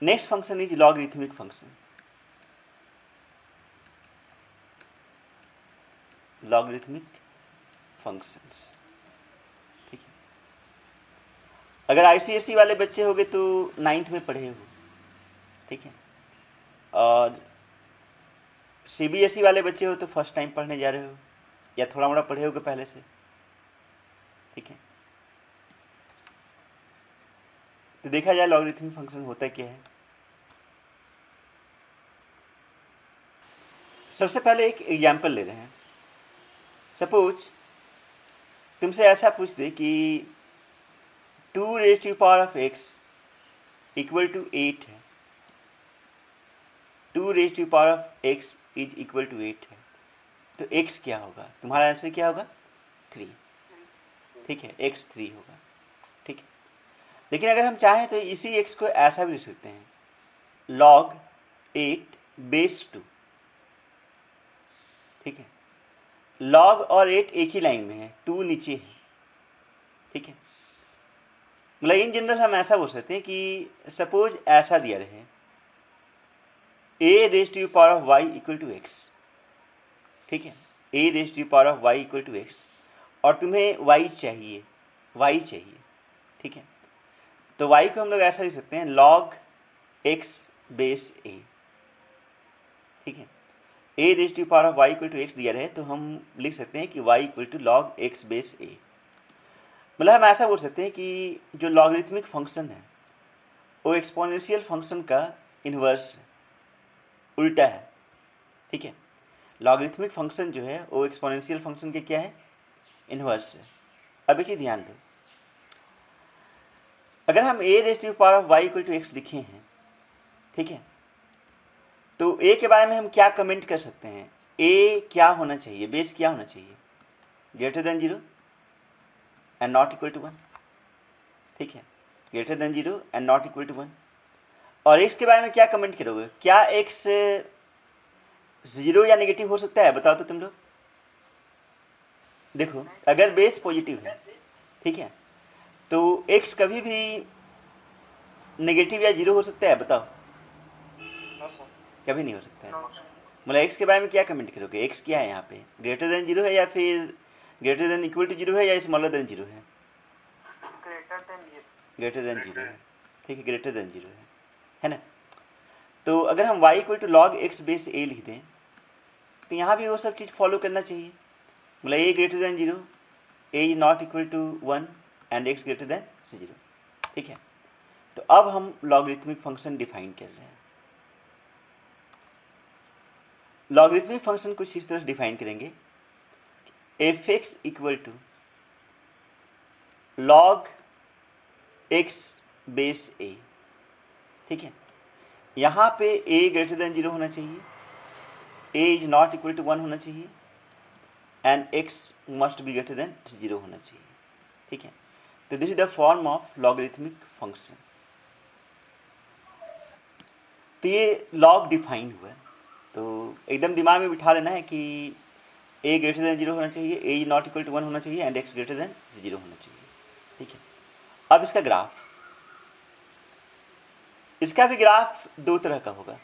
Next function is logarithmic function. Logarithmic functions, ठीक है। अगर आईसीएसई वाले बच्चे होंगे तो 9th में पढ़े हो, ठीक है। और सीबीएसई वाले बच्चे हो तो फर्स्ट टाइम पढ़ने जा रहे हो या थोड़ा मोड़ा पढ़े होगे पहले से, ठीक है। तो देखा जाए लॉगरिथमिक फंक्शन होता क्या है। सबसे पहले एक एग्जाम्पल ले रहे हैं। सपोज तुमसे ऐसा पूछ दे कि 2 raise to power of x equal to 8 है, 2 raise to power of x is equal to 8 है, तो x क्या होगा? तुम्हारा आंसर क्या होगा? 3, ठीक है, x 3 होगा, ठीक है। लेकिन अगर हम चाहें तो इसी x को ऐसा भी लिख सकते हैं, log 8 बेस 2, ठीक है। log और 8 एक ही लाइन में है, 2 नीचे है, ठीक है। मतलब इन जनरल हम ऐसा बोल सकते हैं कि सपोज ऐसा दिया रहे a raise to power of y equal to x, ठीक है, a raise to power of y equal to x, और तुम्हें y चाहिए, ठीक है। तो y को हम लोग ऐसा लिख सकते हैं log x बेस a, ठीक है। a raise to power of y equal to x दिया रहे तो हम लिख सकते हैं कि y equal to log x base a। मतलब हम ऐसा बोल सकते हैं कि जो लॉगरिथमिक फंक्शन है वो एक्सपोनेंशियल फंक्शन का इन्वर्स उल्टा है, ठीक है। लॉगरिथमिक फंक्शन जो है वो एक्सपोनेंशियल फंक्शन के क्या है? इन्वर्स है। अब एक चीज ध्यान दो, अगर हम a raise to power of y equal to x लिखे हैं, ठीक है, तो a के बारे में हम क्या कमेंट कर सकते हैं? a क्या होना चाहिए? बेस क्या होना चाहिए? Greater than 0 and not equal to 1, ठीक है, greater than 0 and not equal to 1। और x के बारे में क्या कमेंट करोगे? क्या x 0 या नेगेटिव हो सकता है? बताओ तो तुम लोग। देखो, अगर बेस पॉजिटिव है, ठीक है, तो x कभी भी नेगेटिव या 0 हो सकता है? बताओ। कभी नहीं हो सकता है। मतलब x के बारे में क्या कमेंट करोगे? x क्या है यहाँ पे? ग्रेटर देन 0 है या फिर ग्रेटर देन इक्वल टू 0 है या स्मॉलर देन 0 है? ग्रेटर देन 0 है, ठीक है, ग्रेटर देन 0 है ना। तो अगर हम y equal to log x base a लिख दें तो यहाँ भी वो सब चीज़ फॉलो करना चाहिए। मतलब a greater than 0, a is not equal to 1 and x greater than 0, ठीक है। तो अब हम लॉगरिथमिक फंक्शन डिफाइन कर रहे हैं। लॉगरिथमिक फंक्शन कुछ इस तरह डिफाइन करेंगे, f(x) equal to log x base a, ठीक है। यहाँ पे a ग्रेटर देन 0 होना चाहिए, a is not equal to 1 होना चाहिए and x must be greater than 0 होना चाहिए, ठीक है। तो this is the form of logarithmic function. तो ये लॉग डिफाइन हुआ है, तो एकदम दिमाग में बिठा लेना है कि a ग्रेटर देन 0 होना चाहिए, a is not equal to 1 होना चाहिए एंड x ग्रेटर देन 0 होना चाहिए, ठीक है। अब इसका ग्राफ, इसका भी ग्राफ दो तरह का होगा।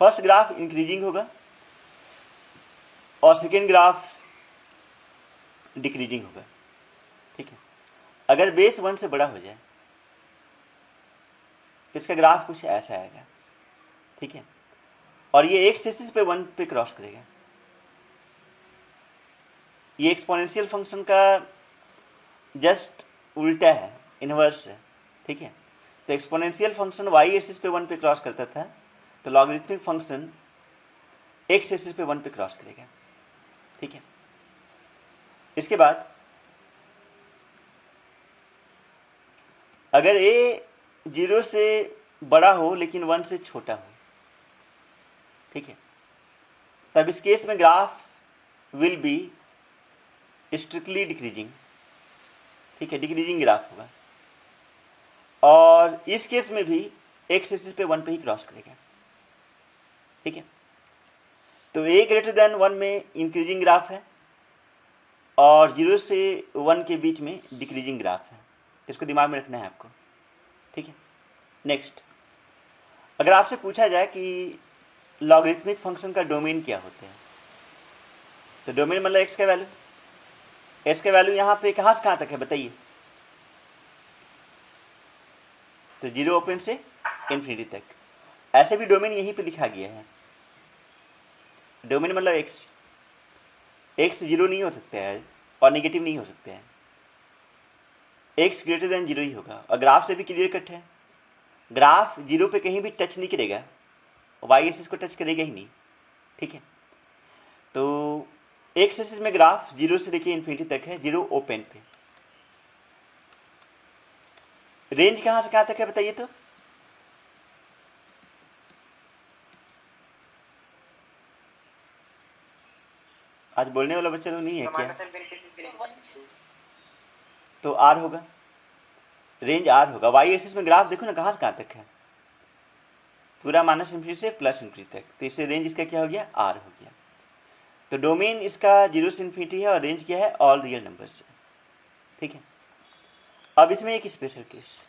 फर्स्ट ग्राफ इंक्रीजिंग होगा और सेकेंड ग्राफ डिक्रीजिंग होगा, ठीक है। अगर बेस 1 से बड़ा हो जाए तो इसका ग्राफ कुछ ऐसा आएगा, ठीक है। और ये x एक्सिस पे 1 पे क्रॉस करेगा। ये एक्सपोनेंशियल फंक्शन का जस्ट उल्टा है, इनवर्स है, ठीक है। तो एक्सपोनेंशियल फंक्शन y एक्सिस पे 1 पे क्रॉस करता था, तो लॉगरिथमिक फंक्शन x एक्सिस पे 1 पे क्रॉस करेगा, ठीक है। इसके बाद अगर a 0 से बड़ा हो लेकिन 1 से छोटा हो, ठीक है, तब इस केस में graph will be strictly decreasing, ठीक है, डिक्रीजिंग ग्राफ होगा। और इस केस में भी x एक्सिस पे 1 पे ही क्रॉस करेगा, ठीक है। तो a ग्रेटर देन 1 में इंक्रीजिंग ग्राफ है और 0 से 1 के बीच में डिक्रीजिंग ग्राफ है। इसको दिमाग में रखना है आपको, ठीक है। नेक्स्ट, अगर आपसे पूछा जाए कि लॉगरिथमिक फंक्शन का डोमेन क्या होता है, तो डोमेन मतलब एक्स का वैल्यू, एक्स का वैल्यू यहाँ पे कहाँ से कहाँ तक है बताइए, तो 0 ओपन से इन्फिनिटी तक। ऐसे भी डोमेन यहीं पे लिखा गया है, डोमेन मतलब एक्स, एक्स 0 नहीं हो सकता है और नेगेटिव नहीं हो सकते हैं, एक्स ग्रेटर देन 0 ही होगा। और ग्राफ से भी क्लियर कट है, ग्राफ 0 पे कहीं भी टच नहीं करेगा, वाई एक्सिस को टच करेगा ही नहीं, ठीक है। तो एक्स एक्सिस में ग्राफ 0 से लेके इन्फिनिटी तक है, 0 ओपन पे। रेंज कहाँ से कहाँ तक है बताइए तो, आज बोलने वाला बच्चा लोग नहीं है क्या, तो आर होगा, रेंज आर होगा। वाई एक्सिस में ग्राफ देखो ना कहाँ से कहाँ तक है, पूरा माइनस इन्फिनिटी से प्लस इन्फिनिटी तक, तो इससे रेंज इसका क्या हो गया, आर हो गया। तो डोमेन इसका 0 से इन्फिनिटी है और रेंज क्या है, ऑल रियल नंबर्स है, ठीक है। अब इसमें एक स्पेशल केस,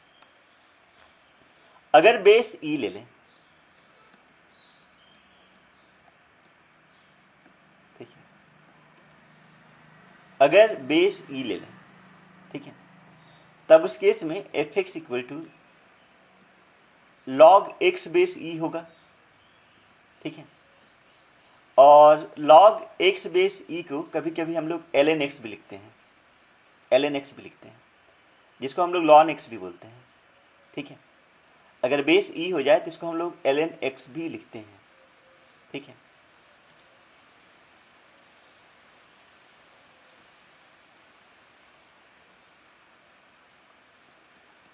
अगर बेस ई ले लें, ठीक है, अगर बेस ई ले लें, ठीक है, तब उस केस में f x equal to log x base e होगा, ठीक है। और लॉग एक्स बेस ई को कभी कभी हम लोग एल एन एक्स भी लिखते हैं, एल एन एक्स भी लिखते हैं, जिसको हम लोग लॉन एक्स भी बोलते हैं, ठीक है। अगर बेस ई हो जाए तो इसको हम लोग एल एन एक्स भी लिखते हैं, ठीक है।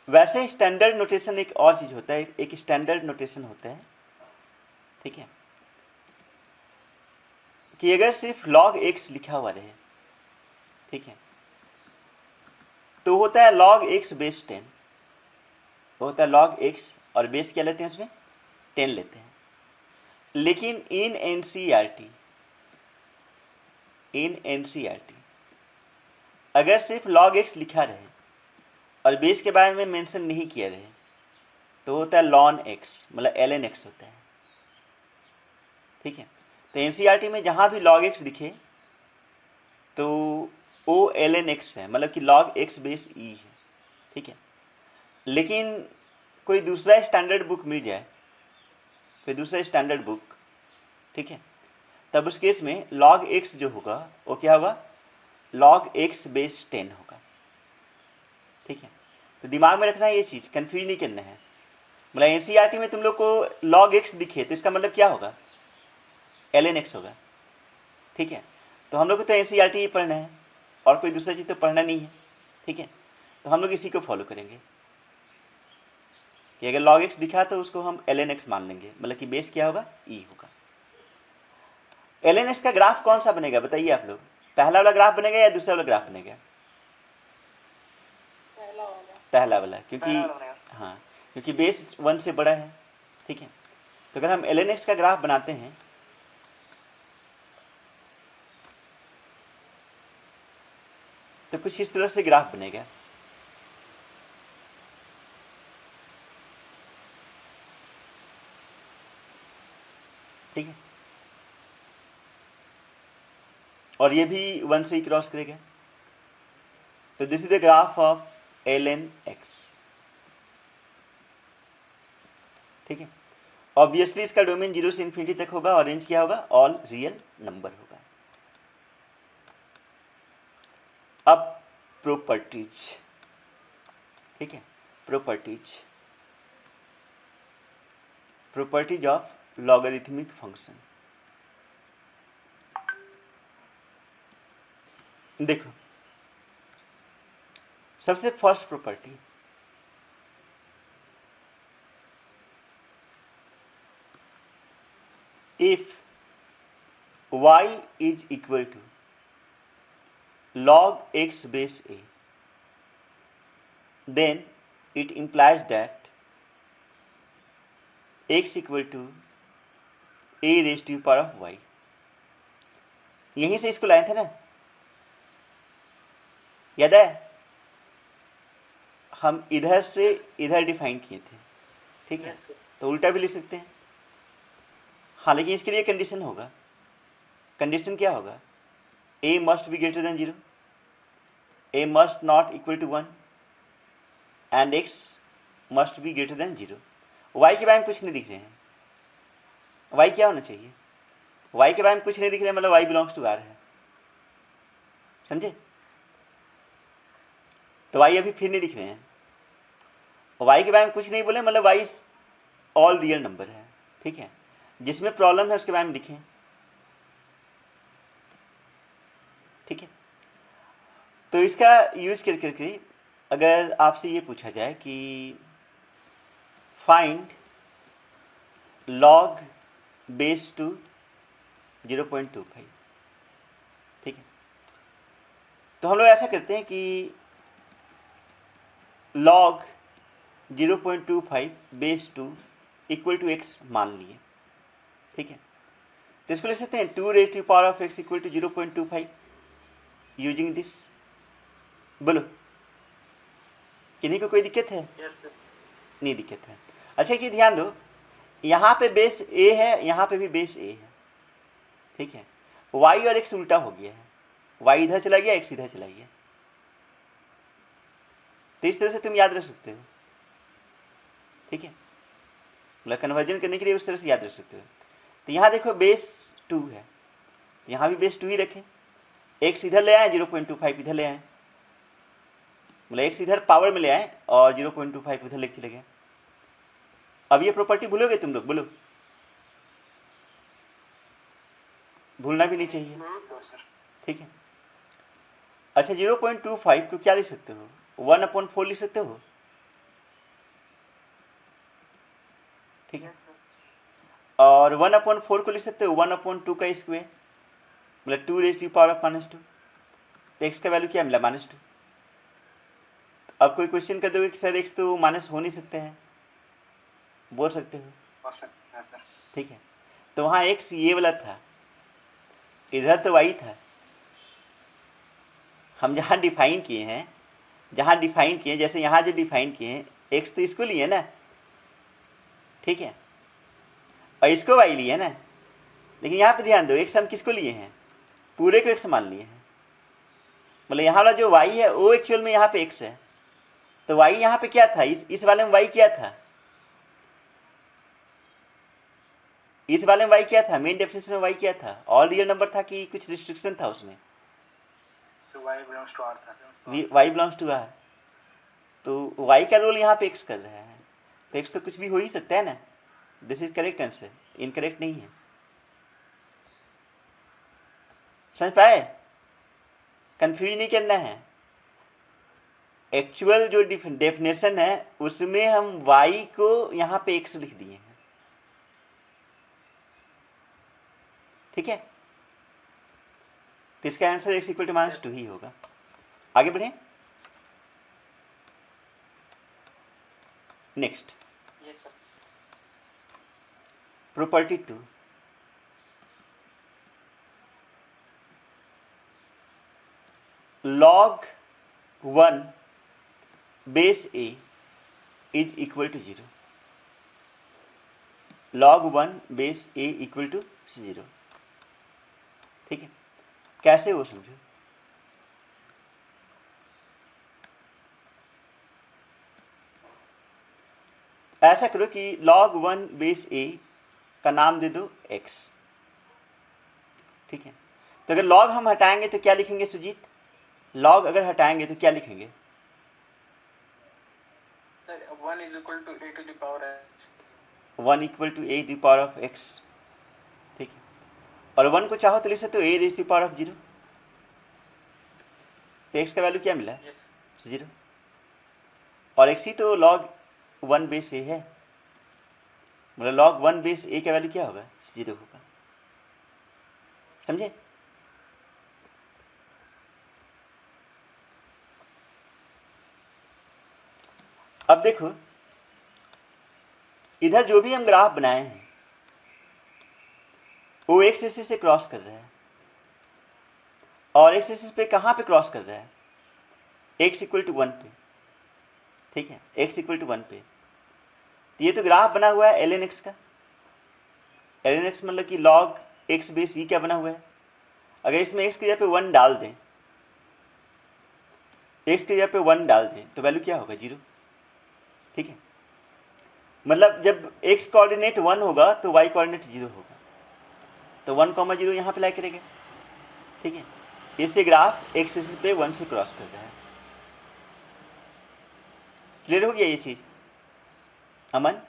वैसे स्टैंडर्ड नोटेशन एक और चीज होता है, एक स्टैंडर्ड नोटेशन होता है, ठीक है, कि अगर सिर्फ log x लिखा हुआ रहे, ठीक है, तो होता है log x बेस 10, होता है log x और बेस क्या लेते हैं उसमें, 10 लेते हैं। लेकिन इन एनसीईआरटी, इन एनसीईआरटी अगर सिर्फ log x लिखा रहे और बेस के बारे में मेंशन नहीं किया रहे, तो होता है ln x, मतलब ln x होता है, ठीक है। तो एनसीईआरटी में जहां भी log x दिखे तो ओ एल एन एक्स है, मतलब कि log x बेस ई है, ठीक है। लेकिन कोई दूसरा स्टैंडर्ड बुक मिल जाए, कोई दूसरा स्टैंडर्ड बुक, ठीक है, तब उस केस में log x जो होगा वो क्या होगा, log x बेस 10 होगा, ठीक है। तो दिमाग में रखना है ये चीज़, कंफ्यूज नहीं करना है। मतलब एनसीईआरटी में तुम लोग को log x दिखे तो इसका मतलब क्या होगा, ln x होगा, ठीक है। तो हम लोग को तो एनसीईआरटी ही पढ़ना है और कोई दूसरा चीज़ तो पढ़ना नहीं है, ठीक है। तो हम लोग इसी को फॉलो करेंगे कि अगर log x दिखा तो उसको हम ln x मान लेंगे, मतलब कि बेस क्या होगा, e होगा। ln x का ग्राफ कौन सा बनेगा बताइए आप लोग, पहला वाला ग्राफ बनेगा या दूसरा वाला ग्राफ बनेगा, पहला वाला, क्योंकि हाँ, क्योंकि बेस 1 से बड़ा है, ठीक है। तो अगर हम ln x का ग्राफ बनाते हैं तो कुछ इस तरह से ग्राफ बनेगा, ठीक है। और ये भी 1 से ही क्रॉस करेगा, तो this is the graph of ln x, ठीक है। ऑब्वियसली इसका डोमेन 0 से इन्फिनिटी तक होगा और रेंज क्या होगा, ऑल रियल नंबर होगा। अब प्रॉपर्टीज, ठीक है, properties, properties of logarithmic function. देखो सबसे first property, if y is equal to log x base a, then it implies that x equal to a raised to power of y। यहीं से इसको लाए थे ना, याद है, हम इधर से इधर डिफाइन किए थे, ठीक है, तो उल्टा भी लिख सकते हैं। हाँ, लेकिन इसके लिए कंडीशन होगा। कंडीशन क्या होगा? a must be greater than 0, a must not equal to 1 and x must be greater than 0। y के बारे में कुछ नहीं दिख रहे हैं। y क्या होना चाहिए? y के बारे में कुछ नहीं दिख रहे हैं, मतलब y बिलोंग्स टू r है, समझे? तो y अभी फिर नहीं दिख रहे हैं। y के बारे में कुछ नहीं बोले, मतलब y ऑल रियल नंबर है, ठीक है। जिसमें प्रॉब्लम है उसके बारे में लिखें, ठीक है। तो इसका यूज करके अगर आपसे ये पूछा जाए कि फाइंड log बेस टू 0.25, ठीक है, तो हम लोग ऐसा करते हैं कि log 0.25 base two equal to x मान लिए, ठीक है। तो इसको लिख सकते हैं 2 raise to power of x equal to 0.25 using this. बोलो, किन्हीं को कोई दिक्कत है? yes, नहीं दिक्कत है। अच्छा, एक चीज ध्यान दो, यहाँ पे बेस a है, यहाँ पे भी बेस a है, ठीक है। y और x उल्टा हो गया है, y इधर चला गया, x इधर चला गया। तो इस तरह से तुम याद रख सकते हो, ठीक है, मतलब कन्वर्जन करने के लिए उस तरह से याद रख सकते हो। तो यहाँ देखो बेस 2 है, तो यहाँ भी बेस 2 ही रखें, x इधर ले आए, 0.25 इधर ले आए, मतलब x इधर पावर में ले आए और 0.25 इधर लेके चले गए। अब ये प्रॉपर्टी भूलोगे तुम लोग? बोलो, भूलना भी नहीं चाहिए, ठीक है। अच्छा, 0.25 को क्या लिख सकते हो? 1/4 लिख सकते हो, ठीक है। और 1/4 को लिख सकते हो 1/2 का स्क्वायर, मतलब 2 रेज़ टू पावर ऑफ -2। तो x का वैल्यू क्या मिला? -2। अब कोई क्वेश्चन कर दोगे कि सर x तो माइनस हो नहीं सकते हैं, बोल सकते हो, ठीक है। तो वहाँ x ये वाला था, इधर तो y था। हम जहाँ डिफाइन किए हैं, जैसे यहाँ जो डिफाइन किए हैं, x तो इसको लिए ना, ठीक है, और इसको y लिए ना। लेकिन यहाँ पे ध्यान दो, x हम किसको लिए हैं? पूरे को x मान लिए हैं, मतलब यहाँ वाला जो y है वो एक्चुअल में यहाँ पे x है। तो y यहाँ पे क्या था? इस वाले में y क्या था? इस वाले में y क्या था? मेन डेफिनेशन में y क्या था? ऑल रियल नंबर था कि कुछ रिस्ट्रिक्शन था उसमें? y belongs to r था। y belongs to r। तो y का रोल यहाँ पे x कर रहा है, तो x तो कुछ भी हो ही सकता है ना। This is correct answer, incorrect नहीं है। समझ पाए? कंफ्यूज नहीं करना है। एक्चुअल जो डेफिनेशन है उसमें हम y को यहाँ पे x लिख दिए हैं, ठीक है। तो इसका आंसर x इक्वल टू -2 ही होगा। आगे बढ़े, next yes sir, property 2। log 1 base a is equal to 0। log 1 base a equal to 0, ठीक है। कैसे वो समझो? ऐसा करो कि log 1 बेस a का नाम दे दो x, ठीक है। तो अगर log हम हटाएंगे तो क्या लिखेंगे सुजीत? log अगर हटाएंगे तो क्या लिखेंगे? sir 1 is equal to a to the power x, 1 equal to a to power of x, ठीक है। और 1 को चाहो तो लिख सकते हो a raise to power of 0। तो x का वैल्यू क्या मिला? yes, 0। और x ही तो log 1 बेस a है, मतलब log 1 बेस a का वैल्यू क्या होगा? 0 होगा, समझे? अब देखो, इधर जो भी हम ग्राफ बनाए हैं वो एक्स एक्सिस से क्रॉस कर रहा है, और एक्स एक्सिस पे कहाँ पे क्रॉस कर रहा है? x इक्वल टू 1 पे, ठीक है, x इक्वल टू 1 पे। तो ये तो ग्राफ बना हुआ है ln x का। ln x मतलब कि log x बेस ई क्या बना हुआ है। अगर इसमें x की जगह पे 1 डाल दें, x की जगह पे 1 डाल दें तो वैल्यू क्या होगा, 0। ठीक है, मतलब जब x कोऑर्डिनेट 1 होगा तो y कोऑर्डिनेट 0 होगा, तो 1,0 यहाँ पे लाई करेगा। ठीक है, इससे ग्राफ x एक्सिस पे 1 से क्रॉस कर रहा है। क्लियर हो गया ये चीज। अमन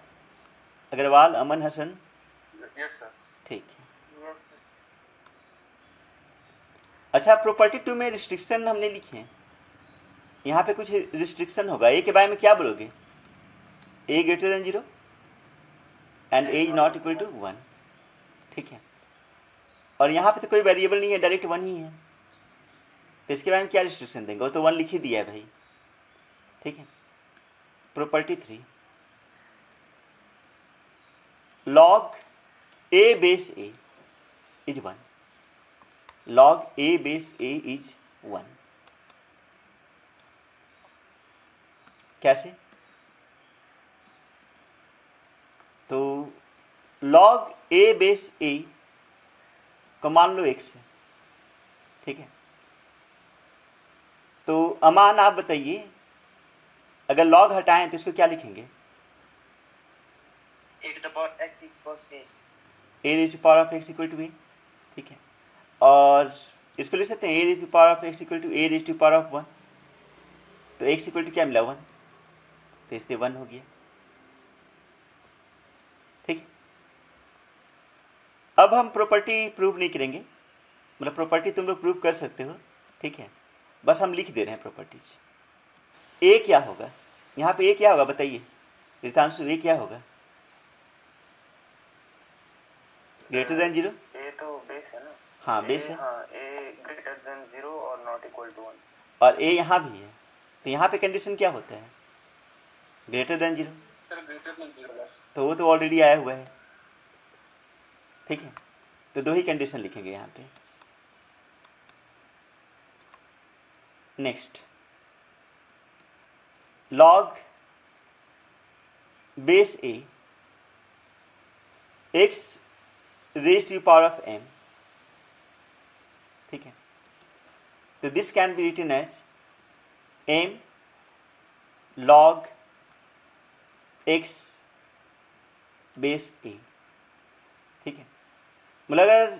अग्रवाल, अमन हसन, Yes, sir. ठीक है। अच्छा, प्रॉपर्टी 2 में रिस्ट्रिक्शन हमने लिखे हैं, यहाँ पे कुछ रिस्ट्रिक्शन होगा। ए के बारे में क्या बोलोगे, a greater than 0 and a is not equal to 1। ठीक है, और यहाँ पे तो कोई वेरिएबल नहीं है, डायरेक्ट 1 ही है, तो इसके बारे में क्या रिस्ट्रिक्शन देंगे, वो तो 1 लिख ही दिया है भाई। ठीक है, property 3, log a base a is 1, log a base a is 1। कैसे, तो log a बेस a को मान लो x है। ठीक है, तो अमान आप बताइए, अगर log हटाएं तो इसको क्या लिखेंगे, A to the power x equals a. a raise to power of x equal to a। ठीक है, और इसको लिख सकते हैं a raise to power of x equal to a raise to power of 1, तो x इक्वल टू क्या मिला, 1, तो इससे 1 हो गया। ठीक है, अब हम प्रॉपर्टी प्रूव नहीं करेंगे, मतलब प्रॉपर्टी तुम लोग प्रूव कर सकते हो। ठीक है, बस हम लिख दे रहे हैं प्रॉपर्टीज। ए क्या होगा, यहाँ पे ए क्या होगा बताइए रितांशु, ए क्या होगा, ग्रेटर देन 0। A तो बेस है ना। हाँ बेस है, हाँ, A greater than 0 और not equal to 1. और ए यहाँ भी है, तो यहाँ पे कंडीशन क्या होता है, greater than 0, Sir, greater than 0. तो वो तो ऑलरेडी आया हुआ है। ठीक है, तो दो ही कंडीशन लिखेंगे यहाँ पे। Next, log base a x raise to power of m। ठीक है, तो this can be written as m log x base a। ठीक है, मतलब अगर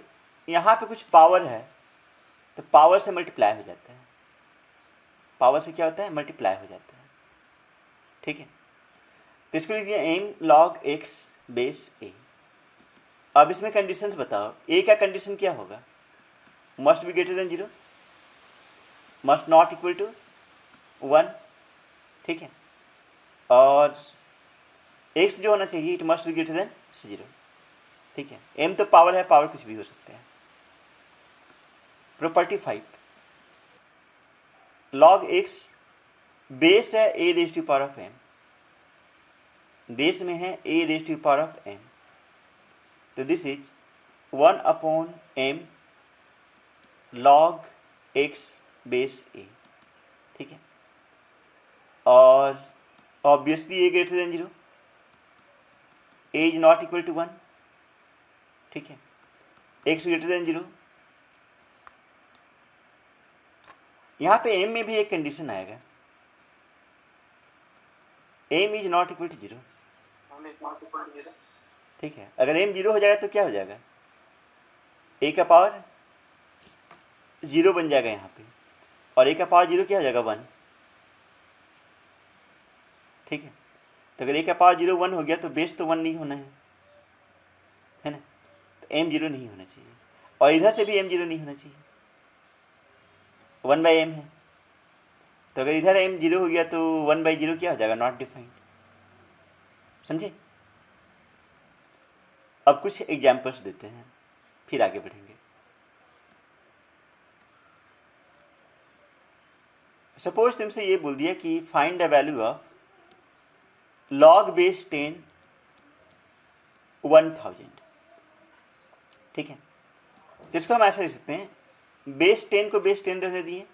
यहाँ पे कुछ पावर है तो पावर से मल्टीप्लाई हो जाता है, पावर से क्या होता है, मल्टीप्लाई हो जाता है। ठीक है, तो इसको लिख दिया m log x base a। अब इसमें कंडीशंस बताओ, a का कंडीशन क्या होगा, must be greater than 0, must not equal to 1। ठीक है, और x जो होना चाहिए, it must be greater than 0। ठीक है, m तो पावर है, पावर कुछ भी हो सकता है। प्रॉपर्टी 5, log x बेस है a raise to power of m, base में है a raise to power of m, तो this is 1 upon m log x base a। ठीक है, और obviously a greater than 0, a is not equal to 1। ठीक है, x greater than 0, यहाँ पे m में भी एक कंडीशन आएगा, m is not equal to 0। M is not equal to 0. ठीक है, अगर m 0 हो जाएगा तो क्या हो जाएगा, a का पावर 0 बन जाएगा यहाँ पे, और a का पावर 0 क्या हो जाएगा, 1। ठीक है, तो अगर a का पावर 0 1 हो गया तो बेस तो 1 नहीं होना है ना, तो m 0 नहीं होना चाहिए, और इधर से भी m 0 नहीं होना चाहिए, 1/m है, तो अगर इधर m 0 हो गया तो 1/0 क्या हो जाएगा, नॉट डिफाइंड। समझे, अब कुछ एग्जाम्पल्स देते हैं फिर आगे बढ़ेंगे। सपोज तुमसे ये बोल दिया कि find the value of log base 10 1000। ठीक है, तो इसको हम ऐसा लिख सकते हैं, बेस 10 को बेस 10 रहने दिए,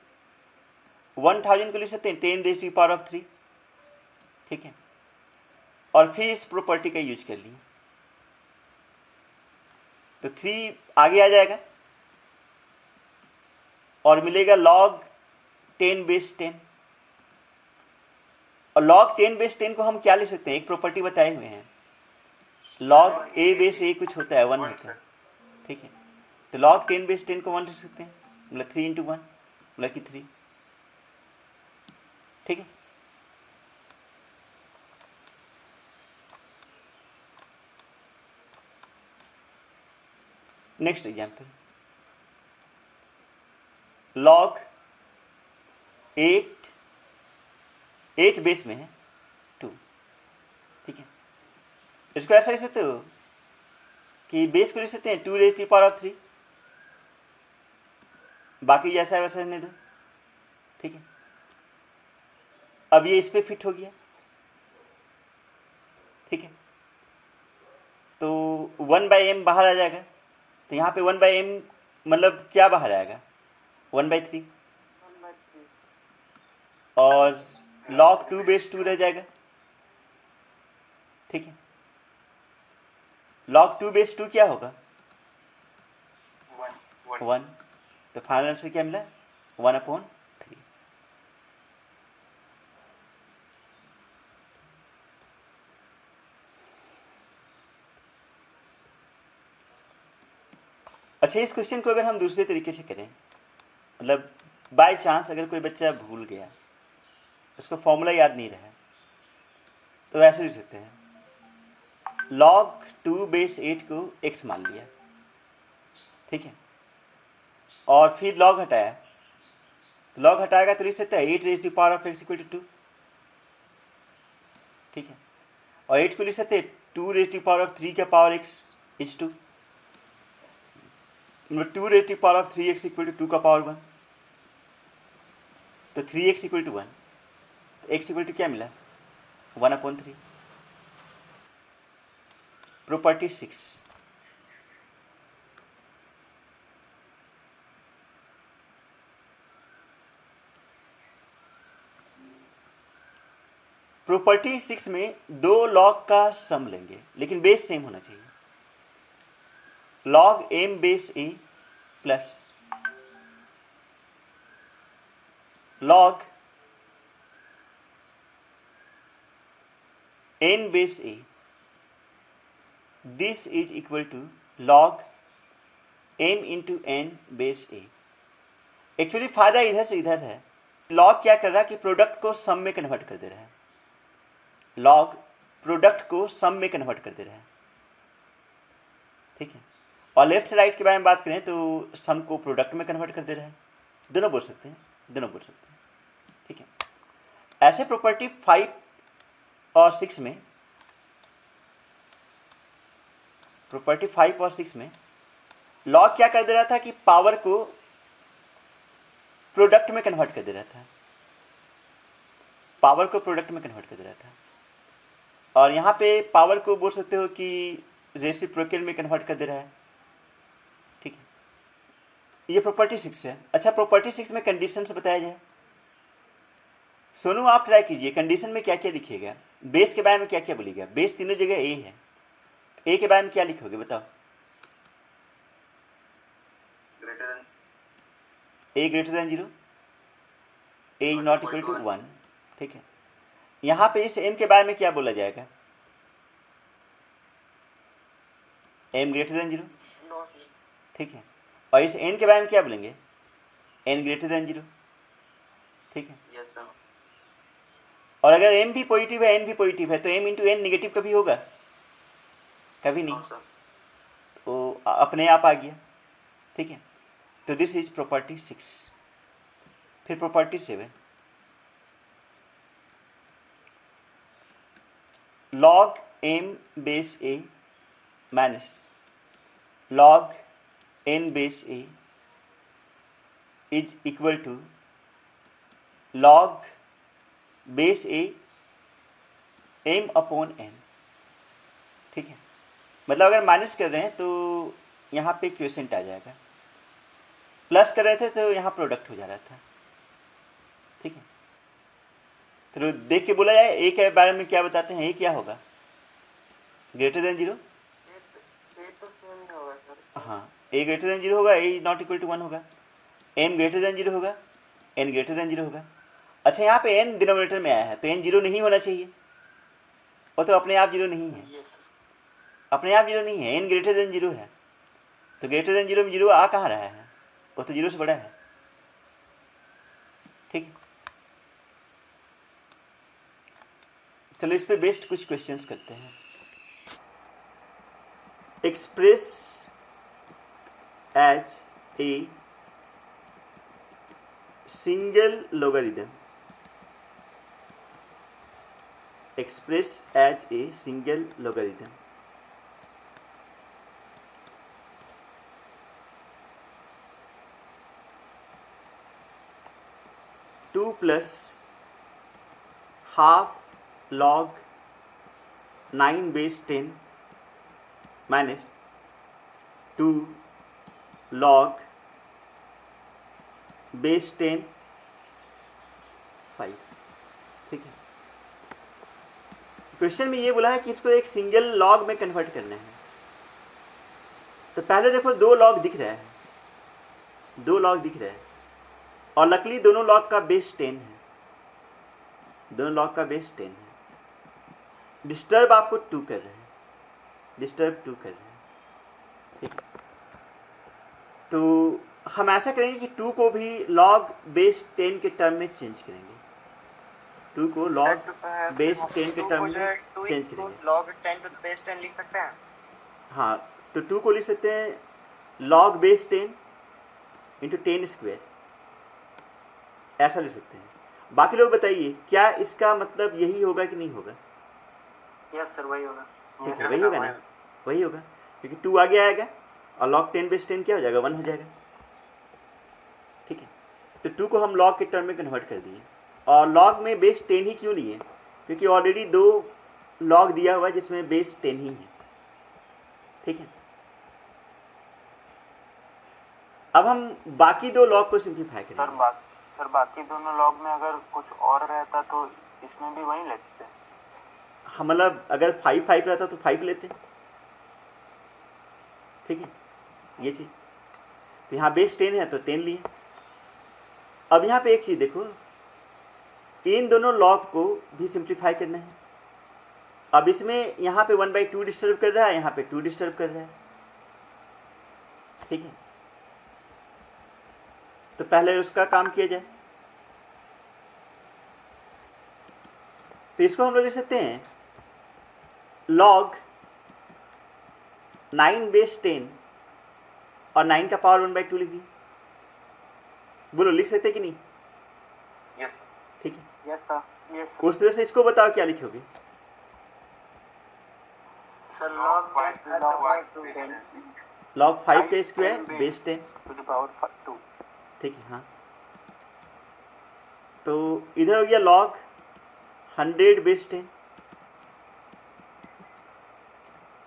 1000 को लिख सकते हैं 10 रेज़ टू पावर ऑफ 3। ठीक है, और फिर इस प्रॉपर्टी का यूज कर लिए तो 3 आगे आ जाएगा और मिलेगा log 10 बेस 10। और log 10 बेस 10 को हम क्या ले सकते हैं, एक प्रॉपर्टी बताए हुए हैं, log a बेस a कुछ होता है 1 होता है, ठीक है। तो log 10 बेस 10 को 1 लिख सकते हैं, मतलब 3 इंटू 1 मतलब कि 3, ठीक है। नेक्स्ट एग्जाम्पल, log 8 बेस में है 2, ठीक है। इसको ऐसा लिख सकते हो कि बेस को लिख सकते हैं 2 raised to the power of 3, बाकी जैसा है वैसा रहने दो, ठीक है। अब ये इस पे फिट हो गया, ठीक है। तो 1/m बाहर आ जाएगा, तो यहाँ पे 1/m मतलब क्या बाहर आएगा, 1/3, और log 2 बेस 2 रह जाएगा, ठीक है। log 2 बेस 2 क्या होगा, 1। तो फाइनल आंसर क्या मिला, 1/3। अच्छा, इस क्वेश्चन को अगर हम दूसरे तरीके से करें, मतलब बाय चांस अगर कोई बच्चा भूल गया, उसको फॉर्मूला याद नहीं रहा, तो ऐसे लिख सकते हैं, log 2 बेस 8 को x मान लिया, ठीक है, और फिर log हटाया, तो log हटाएगा तो लिख सकते हैं 8 raised to the power of x equal to 2, ठीक है। और 8 को लिख सकते हैं 2 raised to the power of 3 का power x is 2, 2 raised to the power of 3x equal to 2 का पावर 1, तो 3x equal to 1, तो x equal to क्या मिला, 1/3। प्रॉपर्टी 6, प्रॉपर्टी 6 में 2 log का सम लेंगे, लेकिन बेस सेम होना चाहिए, log m base a plus log n base a, this is equal to log m into n base a। Actually फायदा इधर से इधर है, log क्या कर रहा है कि प्रोडक्ट को सम में कन्वर्ट कर दे रहा है, log प्रोडक्ट को सम में कन्वर्ट कर दे रहा है, ठीक है। और लेफ्ट से राइट के बारे में बात करें तो सम को प्रोडक्ट में कन्वर्ट कर दे रहा है, दोनों बोल सकते हैं, दोनों बोल सकते हैं, ठीक है। ऐसे प्रॉपर्टी 5 और 6 में, प्रॉपर्टी 5 और 6 में log क्या कर दे रहा था कि पावर को प्रोडक्ट में कन्वर्ट कर दे रहा था, पावर को प्रोडक्ट में कन्वर्ट कर दे रहा था, और यहाँ पे पावर को बोल सकते हो कि रेसिप्रोकल में कन्वर्ट कर दे रहा है, ठीक है। ये प्रॉपर्टी 6 है। अच्छा, प्रॉपर्टी 6 में कंडीशन से बताया जाए, सोनू आप ट्राई कीजिए, कंडीशन में क्या क्या लिखिएगा, बेस के बारे में क्या क्या बोलिएगा, बेस तीनों जगह ए है, ए के बारे में क्या लिखोगे बताओ, a greater than 0, a is not equal to 1, ठीक है। यहाँ पे इस m के बारे में क्या बोला जाएगा, m greater than 0, ठीक है। और इस n के बारे में क्या बोलेंगे, n greater than 0, ठीक है। और अगर m भी पॉजिटिव है n भी पॉजिटिव है तो m इंटू n निगेटिव कभी होगा, कभी नहीं, तो अपने आप आ गया, ठीक है। तो दिस इज प्रॉपर्टी 6। फिर property 7, log m base a minus log n base a is equal to log base a m upon n, ठीक है। मतलब अगर माइनस कर रहे हैं तो यहाँ पे क्वोशेंट आ जाएगा, प्लस कर रहे थे तो यहाँ प्रोडक्ट हो जा रहा था, ठीक है। तो देख के बोला जाए ए के बारे में क्या बताते हैं, ए क्या होगा, ग्रेटर देन 0, ए तो सेम ही होगा सर। हाँ ए ग्रेटर देन 0 होगा, ए नॉट इक्वल टू 1 होगा, एम ग्रेटर देन 0 होगा, एन ग्रेटर देन 0 होगा। अच्छा यहाँ पे एन डिनोमिनेटर में आया है तो एन 0 नहीं होना चाहिए, वो तो अपने आप 0 नहीं है, ये अपने आप 0 नहीं है, एन ग्रेटर देन 0 है, तो ग्रेटर देन 0 में 0 आ कहाँ रहा है, वो तो 0 से बड़ा है। ठीक है, चलो इस पे बेस्ड कुछ क्वेश्चंस करते हैं। Express as a single logarithm, express as a single logarithm. Two plus half log 9 base 10 minus 2 log base 10 5। ठीक है, क्वेश्चन में ये बोला है कि इसको एक सिंगल लॉग में कन्वर्ट करना है। तो पहले देखो 2 लॉग दिख रहा है, 2 लॉग दिख रहा है, और लकीली दोनों लॉग का बेस 10 है, दोनों लॉग का बेस 10 है। डिस्टर्ब आपको 2 कर रहे हैं, डिस्टर्ब 2 कर रहे हैं। ठीक है, तो हम ऐसा करेंगे कि 2 को भी लॉग बेस 10 के टर्म में चेंज करेंगे, 2 को लॉग बेस 10 के टर्म में चेंज करेंगे। लॉग 10 टू द बेस 10 लिख सकते हैं। हाँ, तो 2 को लिख सकते हैं लॉग बेस 10 इंटू 10 स्क्वायर, ऐसा लिख सकते हैं। बाकी लोग बताइए क्या इसका मतलब यही होगा कि नहीं होगा? यस सर, वही होगा। ठीक है, वही होगा ना, वही होगा, क्योंकि 2 आगे आएगा और लॉग 10 बेस 10 क्या हो जाएगा, 1 हो जाएगा। ठीक है, तो 2 को हम लॉग के टर्म में कन्वर्ट कर दिए, और लॉग में बेस 10 ही क्यों लिए, क्योंकि ऑलरेडी 2 लॉग दिया हुआ है जिसमें बेस 10 ही है। ठीक है, अब हम बाकी 2 लॉग को सिंप्लीफाई करेंगे। सर बाकी दोनों लॉग में अगर कुछ और रहता तो इसमें भी वही लेते। हम मतलब अगर 5 5 रहता तो 5 लेते। ठीक है, ये चीज, तो यहाँ बेस 10 है तो 10 लिए। अब यहाँ पे एक चीज देखो, इन दोनों लॉग को भी सिंप्लीफाई करना है। अब इसमें यहाँ पे 1/2 डिस्टर्ब कर रहा है, यहाँ पे 2 डिस्टर्ब कर रहा है। ठीक है, तो पहले उसका काम किया जाए। तो इसको हम लोग लिख सकते हैं लॉग 9 बेस 10 और 9 का पावर 1/2 लिख दी। बोलो लिख सकते कि नहीं? यस। ठीक है, यस सर, यस सर। उस तरह से इसको बताओ क्या लिखोगे? सर लॉग 5 का square base 10 to the power 2। ठीक है, हाँ, तो इधर हो गया लॉग 100 बेस 10,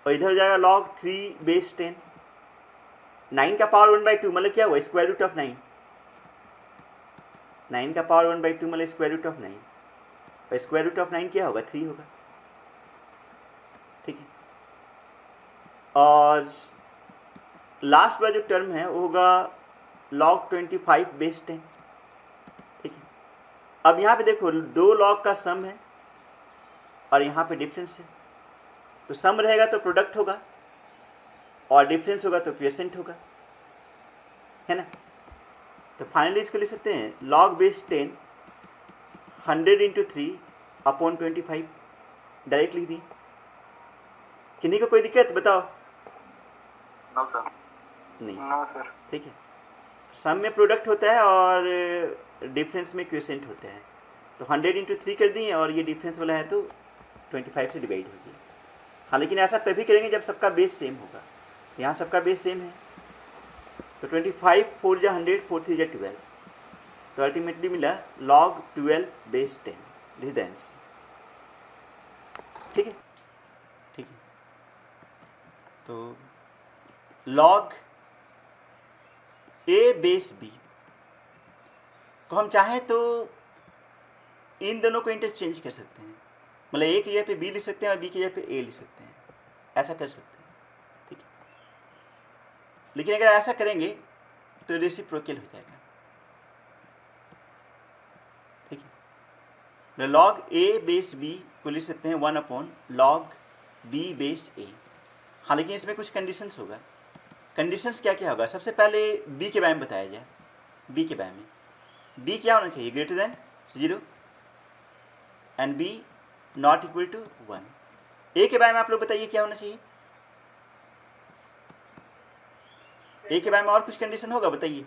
और इधर हो जाएगा लॉग 3 बेस 10। 9 का पावर 1/2 मतलब क्या हुआ, स्क्वायर रूट ऑफ 9। 9 का पावर 1/2 मतलब स्क्वायर रूट ऑफ 9, और स्क्वायर रूट ऑफ 9 क्या होगा, 3 होगा। ठीक है, और लास्ट वाला जो टर्म है वो होगा लॉग 25 बेस 10। ठीक है, अब यहाँ पे देखो 2 लॉग का सम है और यहाँ पे डिफरेंस है, तो सम रहेगा तो प्रोडक्ट होगा, और डिफरेंस होगा तो क्विसेंट होगा, है ना। तो फाइनली इसको लिख सकते हैं log base 10 100 into 3 upon 25, direct लिख दी। किन्हीं को कोई दिक्कत बताओ? No sir. नहीं, नो सर। ठीक है, सम में प्रोडक्ट होता है और डिफरेंस में क्विसेंट होता है, तो 100 इंटू 3 कर दिए, और ये डिफरेंस वाला है तो 25 से डिवाइड हो गया। हाँ, लेकिन ऐसा तभी करेंगे जब सबका बेस सेम होगा। यहाँ सबका बेस सेम है, तो 25 4 जा 100 4 3 जा 12, तो अल्टीमेटली मिला log 12 base 10। This the answer. ठीक है, ठीक है, तो लॉग ए बेस बी को हम चाहें तो इन दोनों को इंटरचेंज कर सकते हैं, मतलब ए की जगह पे बी लिख सकते हैं और बी की जगह पे ए लिख सकते हैं। ऐसा कर सकते हैं, ठीक है। लेकिन अगर ऐसा करेंगे तो रेसिप्रोकल हो जाएगा, ठीक है। लॉग ए बेस बी को लिख सकते हैं 1 अपॉन लॉग बी बेस ए। हाँ, लेकिन इसमें कुछ कंडीशंस होगा। कंडीशंस क्या क्या होगा? सबसे पहले बी के बारे में बताया जाए। बी के बारे में बी क्या होना चाहिए? Greater than 0 and b not equal to 1। A के बारे में आप लोग बताइए क्या होना चाहिए? ए के बारे में और कुछ कंडीशन होगा, बताइए।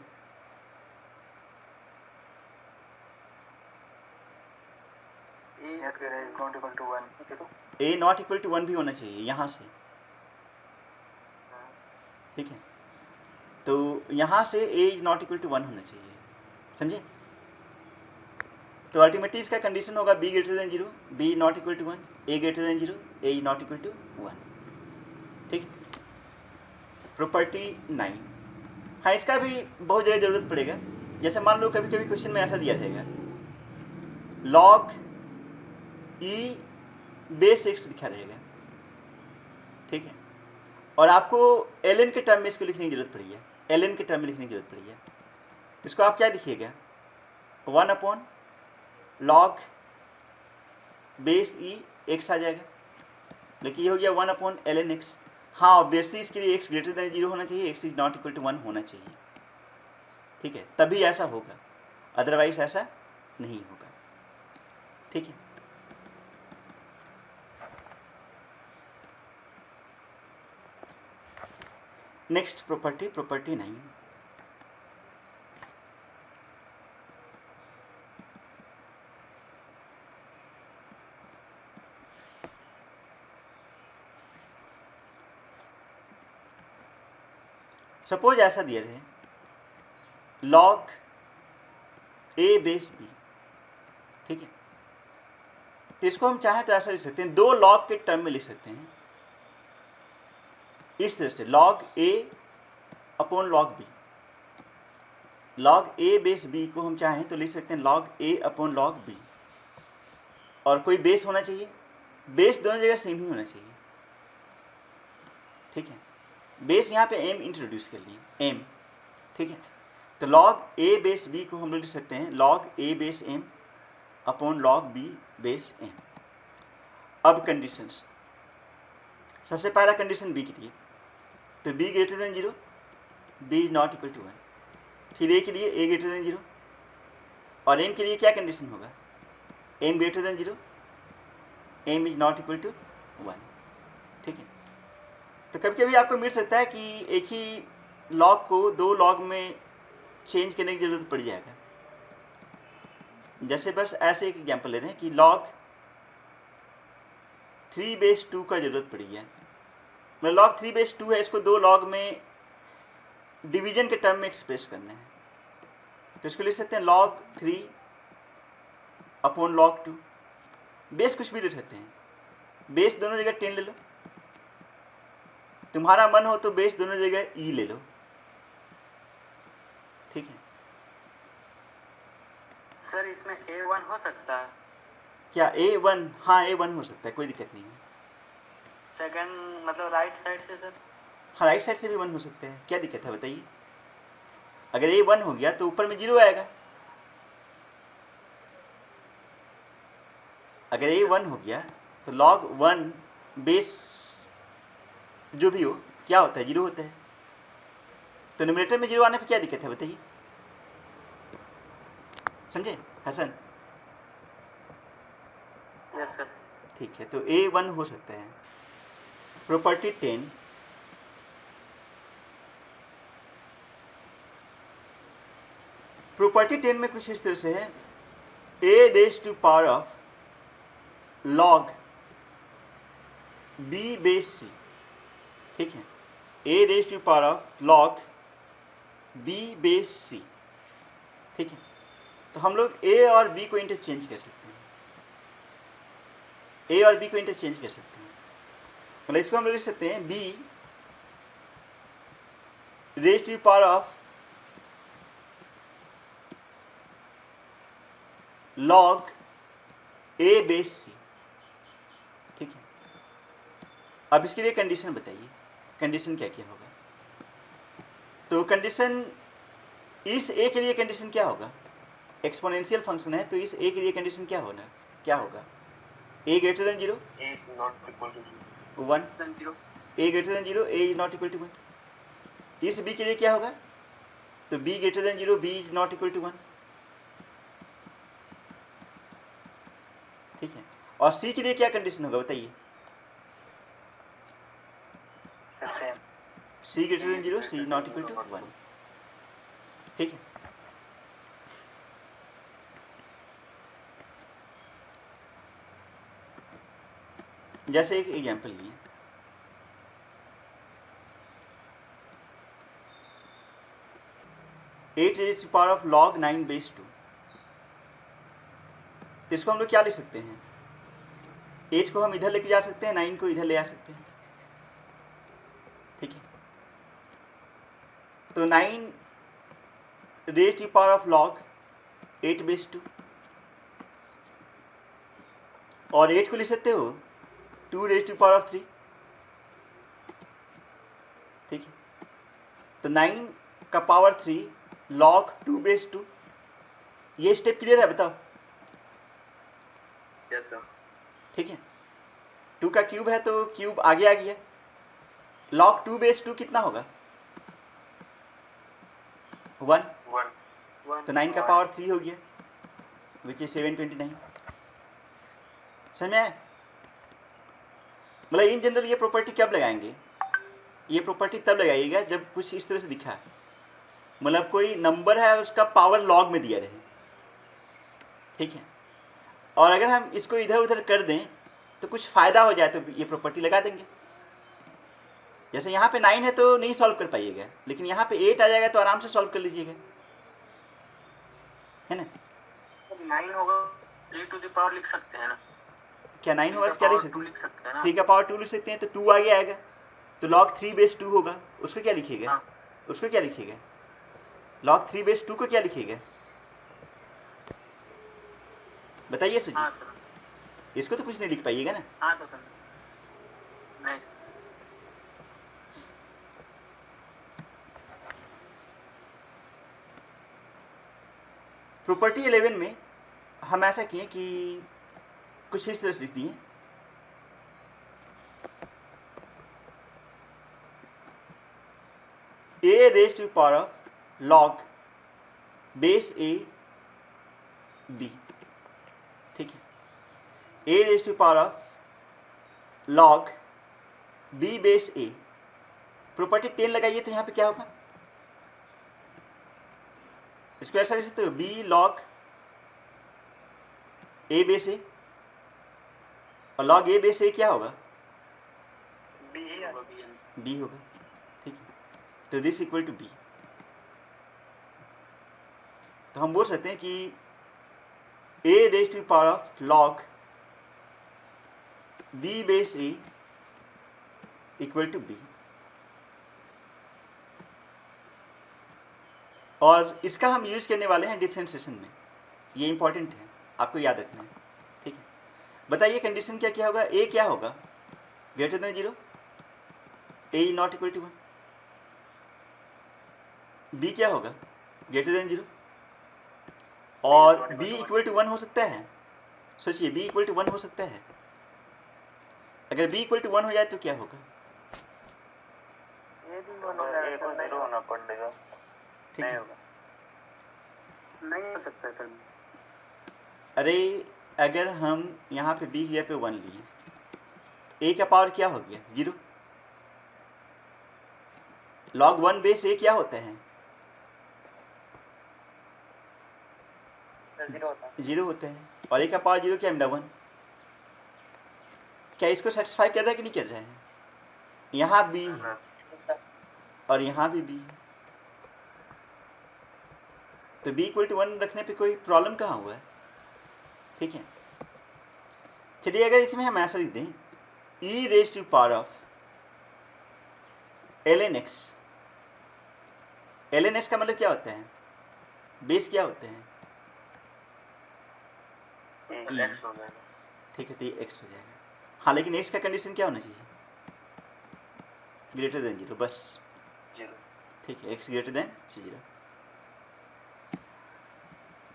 ए नॉट इक्वल टू 1 भी होना चाहिए यहाँ से, ठीक है। तो यहाँ से a is not equal to 1 होना चाहिए, समझे? तो अल्टीमेटली इसका कंडीशन होगा b greater than 0, b not equal to 1, a greater than 0, a is not equal to 1, ठीक है। प्रॉपर्टी 9, हाँ, इसका भी बहुत जगह जरूरत पड़ेगा। जैसे मान लो कभी कभी क्वेश्चन में ऐसा दिया जाएगा लॉग ई बेस एक्स लिखा रहेगा, ठीक है, और आपको एल एन के टर्म में इसको लिखने की जरूरत पड़ी है, एल एन के टर्म में लिखने की जरूरत पड़ी है। इसको आप क्या लिखिएगा? 1 upon log base e x आ जाएगा, लेकिन ये हो गया 1 अपॉन एल एन एक्स। हाँ, ऑब्वियसली इसके लिए एक्स ग्रेटर देन 0 होना चाहिए, x is not equal to 1 होना चाहिए, ठीक है, तभी ऐसा होगा, अदरवाइज ऐसा नहीं होगा, ठीक है। नेक्स्ट प्रॉपर्टी, प्रॉपर्टी 9, सपोज ऐसा दिया है लॉग ए बेस बी, ठीक है। तो इसको हम चाहें तो ऐसा लिख सकते हैं, दो लॉग के टर्म में लिख सकते हैं इस तरह से, log A upon log B. Log a base B को हम चाहें तो लिख सकते हैं लॉग ए अपॉन लॉग बी, और कोई बेस होना चाहिए, बेस दोनों जगह सेम ही होना चाहिए, ठीक है। बेस यहाँ पे एम इंट्रोड्यूस कर लिए, एम, ठीक है। तो लॉग ए बेस बी को हम लोग लिख सकते हैं log a base m upon log b base m. अब कंडीशंस, सबसे पहला कंडीशन बी के लिए, तो b greater than 0, b is not equal to 1। फिर ए के लिए ए ग्रेटर देन 0, और एम के लिए क्या कंडीशन होगा? M greater than 0, m is not equal to 1, ठीक है। तो कभी कभी आपको मिल सकता है कि एक ही लॉग को दो लॉग में चेंज करने की जरूरत पड़ जाएगा। जैसे बस ऐसे एक एग्जाम्पल ले रहे हैं कि लॉग 3/2 का जरूरत पड़ी है, मतलब लॉग 3/2 है, इसको दो लॉग में डिवीजन के टर्म में एक्सप्रेस करना है, तो इसको लिख सकते हैं log 3 अपॉन log 2। बेस कुछ भी ले सकते हैं, बेस दोनों जगह 10 ले लो, तुम्हारा मन हो तो बेस दोनों जगह ई ले लो, ठीक है। सर इसमें A1 हो सकता है? क्या A1? हाँ, A1 हो सकता है, कोई दिक्कत नहीं है। सेकंड मतलब राइट साइड से सर? हाँ, राइट साइड से भी 1 हो सकता है, क्या दिक्कत है बताइए। अगर A1 हो गया तो ऊपर में 0 आएगा, अगर A1 हो गया तो log 1 बेस जो भी हो क्या होता है? 0 होता है। तो न्यूमरेटर में 0 आने पर क्या दिक्कत है बताइए, समझे हसन? Yes sir. ठीक है, तो A1 हो सकता है। प्रॉपर्टी 10, प्रॉपर्टी 10 में कुछ इस तरह से है, a raise to power of log b base c, ठीक है, a raise to power of log b base c, ठीक है। तो हम लोग a और b को इंटरचेंज कर सकते हैं, a और b को इंटरचेंज कर सकते हैं, मतलब इसको हम लोग लिख सकते हैं b raise to power of log a base c, ठीक है। अब इसके लिए कंडीशन बताइए, कंडीशन क्या क्या होगा। तो कंडीशन इस ए के लिए कंडीशन क्या होगा, एक्सपोनेंशियल फंक्शन है तो इस ए के लिए कंडीशन क्या होगा, a greater than 0, A is not equal to 1, a greater than 0, a is not equal to 1। इस बी के लिए क्या होगा, तो b greater than 0, b is not equal to 1, ठीक है। और सी के लिए क्या कंडीशन होगा बताइए, same. C greater than 0, c not equal to 1, ठीक है। जैसे एक एग्जांपल लिए, 8 raised to the power of log 9 base 2, तो इसको हम लोग क्या लिख सकते हैं, 8 को हम इधर लेके जा सकते हैं, 9 को इधर ले आ सकते हैं, ठीक है। तो 9 raised to the power of log 8 base 2, और 8 को लिख सकते हो 2 raised to the power of 3, ठीक है। तो 9 का पावर 3 log 2 base 2, ये स्टेप क्लियर है बताओ, Yes, sir. ठीक है। 2 का क्यूब है तो क्यूब आगे आ गया, log 2 base 2 कितना होगा, 1, 1. तो 9 का पावर 3 हो गया विच इज 729, समझ में आया। मतलब इन जनरल ये प्रॉपर्टी कब लगाएंगे, ये प्रॉपर्टी तब लगाइएगा जब कुछ इस तरह से दिखा है, मतलब कोई नंबर है उसका पावर लॉग में दिया रहे, ठीक है। और अगर हम इसको इधर उधर कर दें तो कुछ फ़ायदा हो जाए तो ये प्रॉपर्टी लगा देंगे। जैसे यहाँ पे 9 है तो नहीं सॉल्व कर पाइएगा, लेकिन यहाँ पे 8 आ जाएगा तो आराम से सॉल्व कर लीजिएगा, है ना। 9 होगा 3 to the power लिख सकते हैं ना, क्या 9 होगा तो क्या लिख सकते लिख हैं, सकते हैं ना। 3 का पावर 2 लिख सकते हैं, तो 2 आगे आएगा, तो log 3 base 2 होगा, उसको क्या लिखिएगा, हाँ। उसको क्या लिखिएगा, log 3 base 2 को क्या लिखिएगा बताइए सुजी। हाँ सर, इसको तो कुछ नहीं लिख पाइएगा ना। हाँ तो सर, नहीं प्रॉपर्टी 11 में हम ऐसा किए कि कुछ इस तरह से लिख दिए, a raised to the power of log base a b, ठीक है। a raised to the power of log b base a, property 10 लगाइए तो यहाँ पे क्या होगा, इसको ऐसा लिख सकते हो b log a base a, और log a base a क्या होगा, B होगा, b होगा, ठीक है। तो दिस इक्वल टू b, तो हम बोल सकते हैं कि a raise to power of log b base a equal to b, और इसका हम यूज करने वाले हैं डिफरेंशिएशन में, ये इंपॉर्टेंट है आपको याद रखना है, ठीक है। बताइए कंडीशन क्या क्या होगा, a क्या होगा, greater than 0, a is not equal to 1, b क्या होगा, ग्रेटर देन 0, और b इक्वल टू 1 हो सकता है, सोचिए b इक्वल टू 1 हो सकता है, अगर b इक्वल टू 1 हो जाए तो क्या होगा, ये भी जीरो होना पड़ेगा, ठीक है। नहीं हो सकता सर। अरे अगर हम यहाँ पे b की जगह पे 1 लिए, a का पावर क्या हो गया 0, log 1 बेस a क्या होता है, 0 होता है, और a का पावर 0 क्या है 1, क्या इसको सेटिस्फाई कर रहा है कि नहीं कर रहा है, यहाँ b है और यहाँ भी b है, तो b इक्वल टू 1 रखने पे कोई प्रॉब्लम कहाँ हुआ है, ठीक है। चलिए अगर इसमें हम ऐसा लिख दें e raise to power of ln x, ln x का मतलब क्या होता है, बेस क्या होते हैं, x हो जाएगा, ठीक है, तो ये x हो जाएगा। हाँ लेकिन x का कंडीशन क्या होना चाहिए, ग्रेटर देन 0, बस। 0। ठीक है, x ग्रेटर देन 0।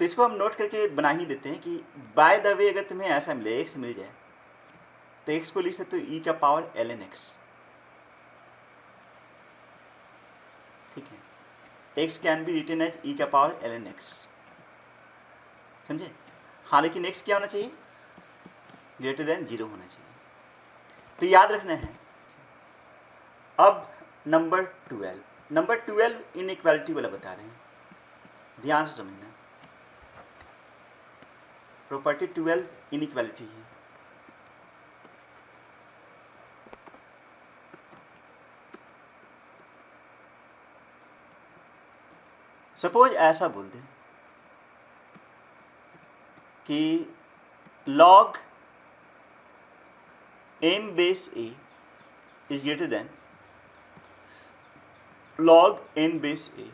तो इसको हम नोट करके बना ही देते हैं कि बाय द वे अगर तुम्हें ऐसा मिले, x मिल जाए, तो x को लिख सकते हो e का पावर ln x। ठीक है, x can be written as e का पावर ln x, समझे? हाँ, लेकिन x क्या होना चाहिए? ग्रेटर देन 0 होना चाहिए। तो याद रखना है। अब नंबर 12 इनइक्वालिटी वाला बता रहे हैं, ध्यान से समझना। प्रॉपर्टी 12 इनइक्वालिटी है। सपोज ऐसा बोल दें कि log m base a is greater then log n base a।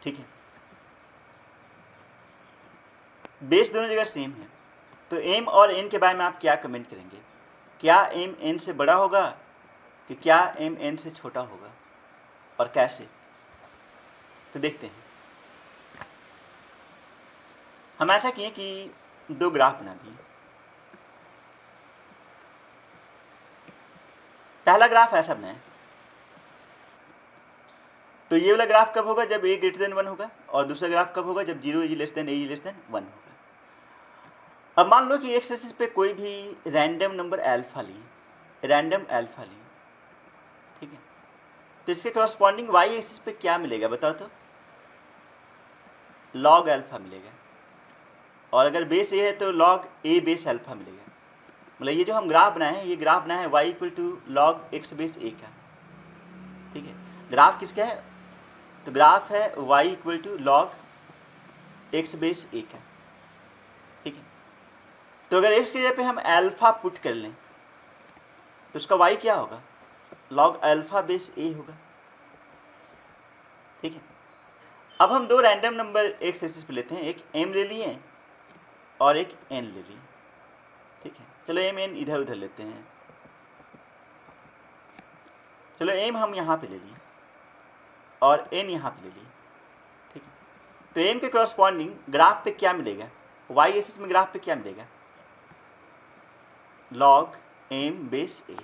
ठीक है, बेस दोनों जगह सेम है, तो m और n के बारे में आप क्या कमेंट करेंगे? क्या m n से बड़ा होगा कि क्या m n से छोटा होगा, और कैसे? तो देखते हैं। हम ऐसा किए कि दो ग्राफ बना दिए। पहला ग्राफ ऐसा बनाए, तो ये वाला ग्राफ कब होगा? जब a ग्रेटर देन 1 होगा, और दूसरा ग्राफ कब होगा? जब 0 is less than a is less then 1 होगा। अब मान लो कि एक्स एक्सिस पे कोई भी रैंडम नंबर अल्फा लिए, ठीक है, तो इसके करस्पॉन्डिंग वाई एक्सिस पे क्या मिलेगा बताओ तो? लॉग अल्फा मिलेगा, और अगर बेस ए है तो लॉग ए बेस अल्फा मिलेगा। मतलब ये जो हम ग्राफ बनाए हैं, ये ग्राफ बनाए हैं y equal to log x base a का। ठीक है, ग्राफ किसका है? तो ग्राफ है y equal to log x base a का। ठीक है, तो अगर x की जगह पे हम अल्फा पुट कर लें तो उसका y क्या होगा? लॉग अल्फा बेस ए होगा। ठीक है, अब हम दो रैंडम नंबर एक्स एक्सिस पे लेते हैं, एक m ले लिए और एक n ले लिए। ठीक है, चलो m n इधर उधर लेते हैं। चलो m हम यहाँ पे ले लिए और n यहाँ पे ले लिए। ठीक है, तो m के करस्पॉन्डिंग ग्राफ पे क्या मिलेगा? y एक्सिस में ग्राफ पे क्या मिलेगा? Log m base a।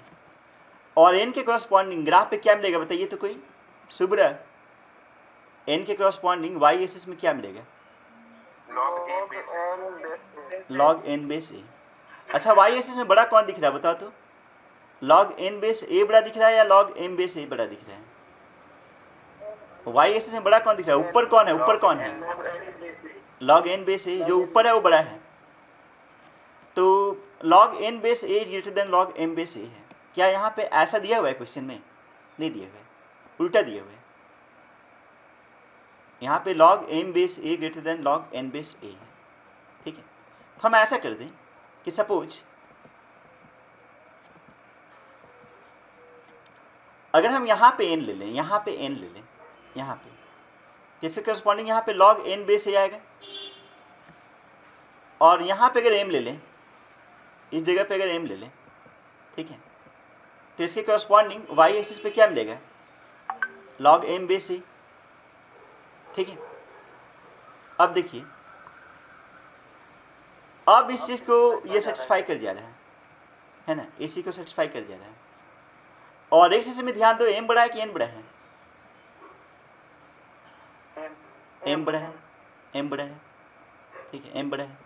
और n के करस्पॉन्डिंग ग्राफ पे क्या मिलेगा बताइए तो कोई? शुभ्रा, n के करस्पॉन्डिंग y एक्सिस में क्या मिलेगा? Log n base a। अच्छा, y एक्सिस में बड़ा कौन दिख रहा है बताओ तो? लॉग n बेस a बड़ा दिख रहा है या लॉग m बेस a बड़ा दिख रहा है? y एक्सिस में बड़ा कौन दिख रहा है? ऊपर कौन है? ऊपर कौन है? लॉग n बेस a, जो ऊपर है वो बड़ा है। तो log n base a is greater then log m base a है। क्या यहाँ पे ऐसा दिया हुआ है क्वेश्चन में? नहीं दिया हुआ है, उल्टा दिया हुआ है। यहाँ पे log m base a greater then log n base a है। ठीक है, तो हम ऐसा कर दें कि सपोज अगर हम यहाँ पे n ले लें, यहाँ पे n ले लें, यहाँ पे जिसके करस्पॉन्डिंग यहाँ पे log n बेस a आएगा, और यहाँ पे अगर m ले लें, इस जगह पे अगर m ले लें, ठीक है, तो इसके करस्पॉन्डिंग y एक्सिस पे क्या मिलेगा? log m base a। ठीक है, अब देखिए, अब इस चीज को ये सेटिस्फाई कर जा रहा है ना, इस चीज को सेटिस्फाई कर जा रहा है। और एक चीज में ध्यान दो, m बड़ा है कि n बड़ा है? m बड़ा है, m बड़ा है। ठीक है, m बड़ा है।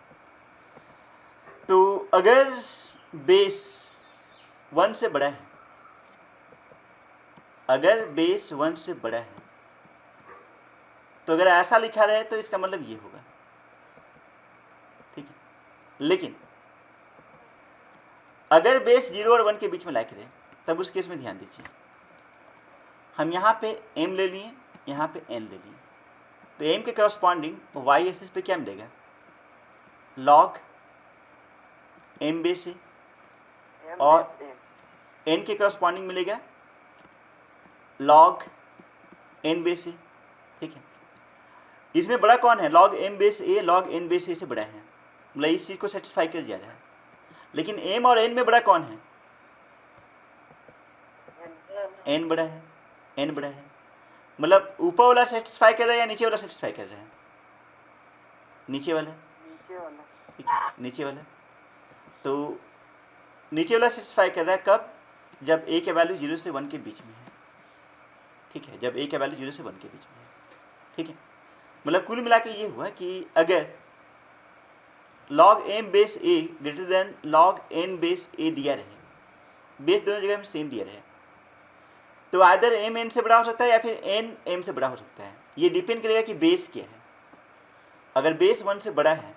तो अगर बेस 1 से बड़ा है, अगर बेस 1 से बड़ा है, तो अगर ऐसा लिखा रहे तो इसका मतलब ये होगा। ठीक है, लेकिन अगर बेस 0 और 1 के बीच में लाइक रहे, तब उस केस में ध्यान दीजिए, हम यहाँ पे m ले लिए, यहाँ पे n ले लिए, तो m के करस्पॉन्डिंग y एक्सिस पे क्या मिलेगा? log m बेस a, और n के करस्पॉन्डिंग मिलेगा log n बेस a। ठीक है, इसमें बड़ा कौन है? log m base a log n base a से बड़ा है, मतलब इस चीज को सेटिस्फाई कर जा रहा है। लेकिन m और n में बड़ा कौन है? n बड़ा है, n बड़ा है, मतलब ऊपर वाला सेटिस्फाई कर रहा है या नीचे वाला सेटिस्फाई कर रहा है? नीचे वाला, ठीक है, नीचे वाला। तो नीचे वाला सेटिस्फाई कर रहा है कब? जब a का वैल्यू 0 से 1 के बीच में है, ठीक है, जब a का वैल्यू 0 से 1 के बीच में है, ठीक है। मतलब कुल मिला के ये हुआ कि अगर log m base a greater then log n base a दिया रहे, बेस दोनों जगह में सेम दिया रहे, तो आइदर m n से बड़ा हो सकता है या फिर n m से बड़ा हो सकता है। ये डिपेंड करेगा कि बेस क्या है। अगर बेस 1 से बड़ा है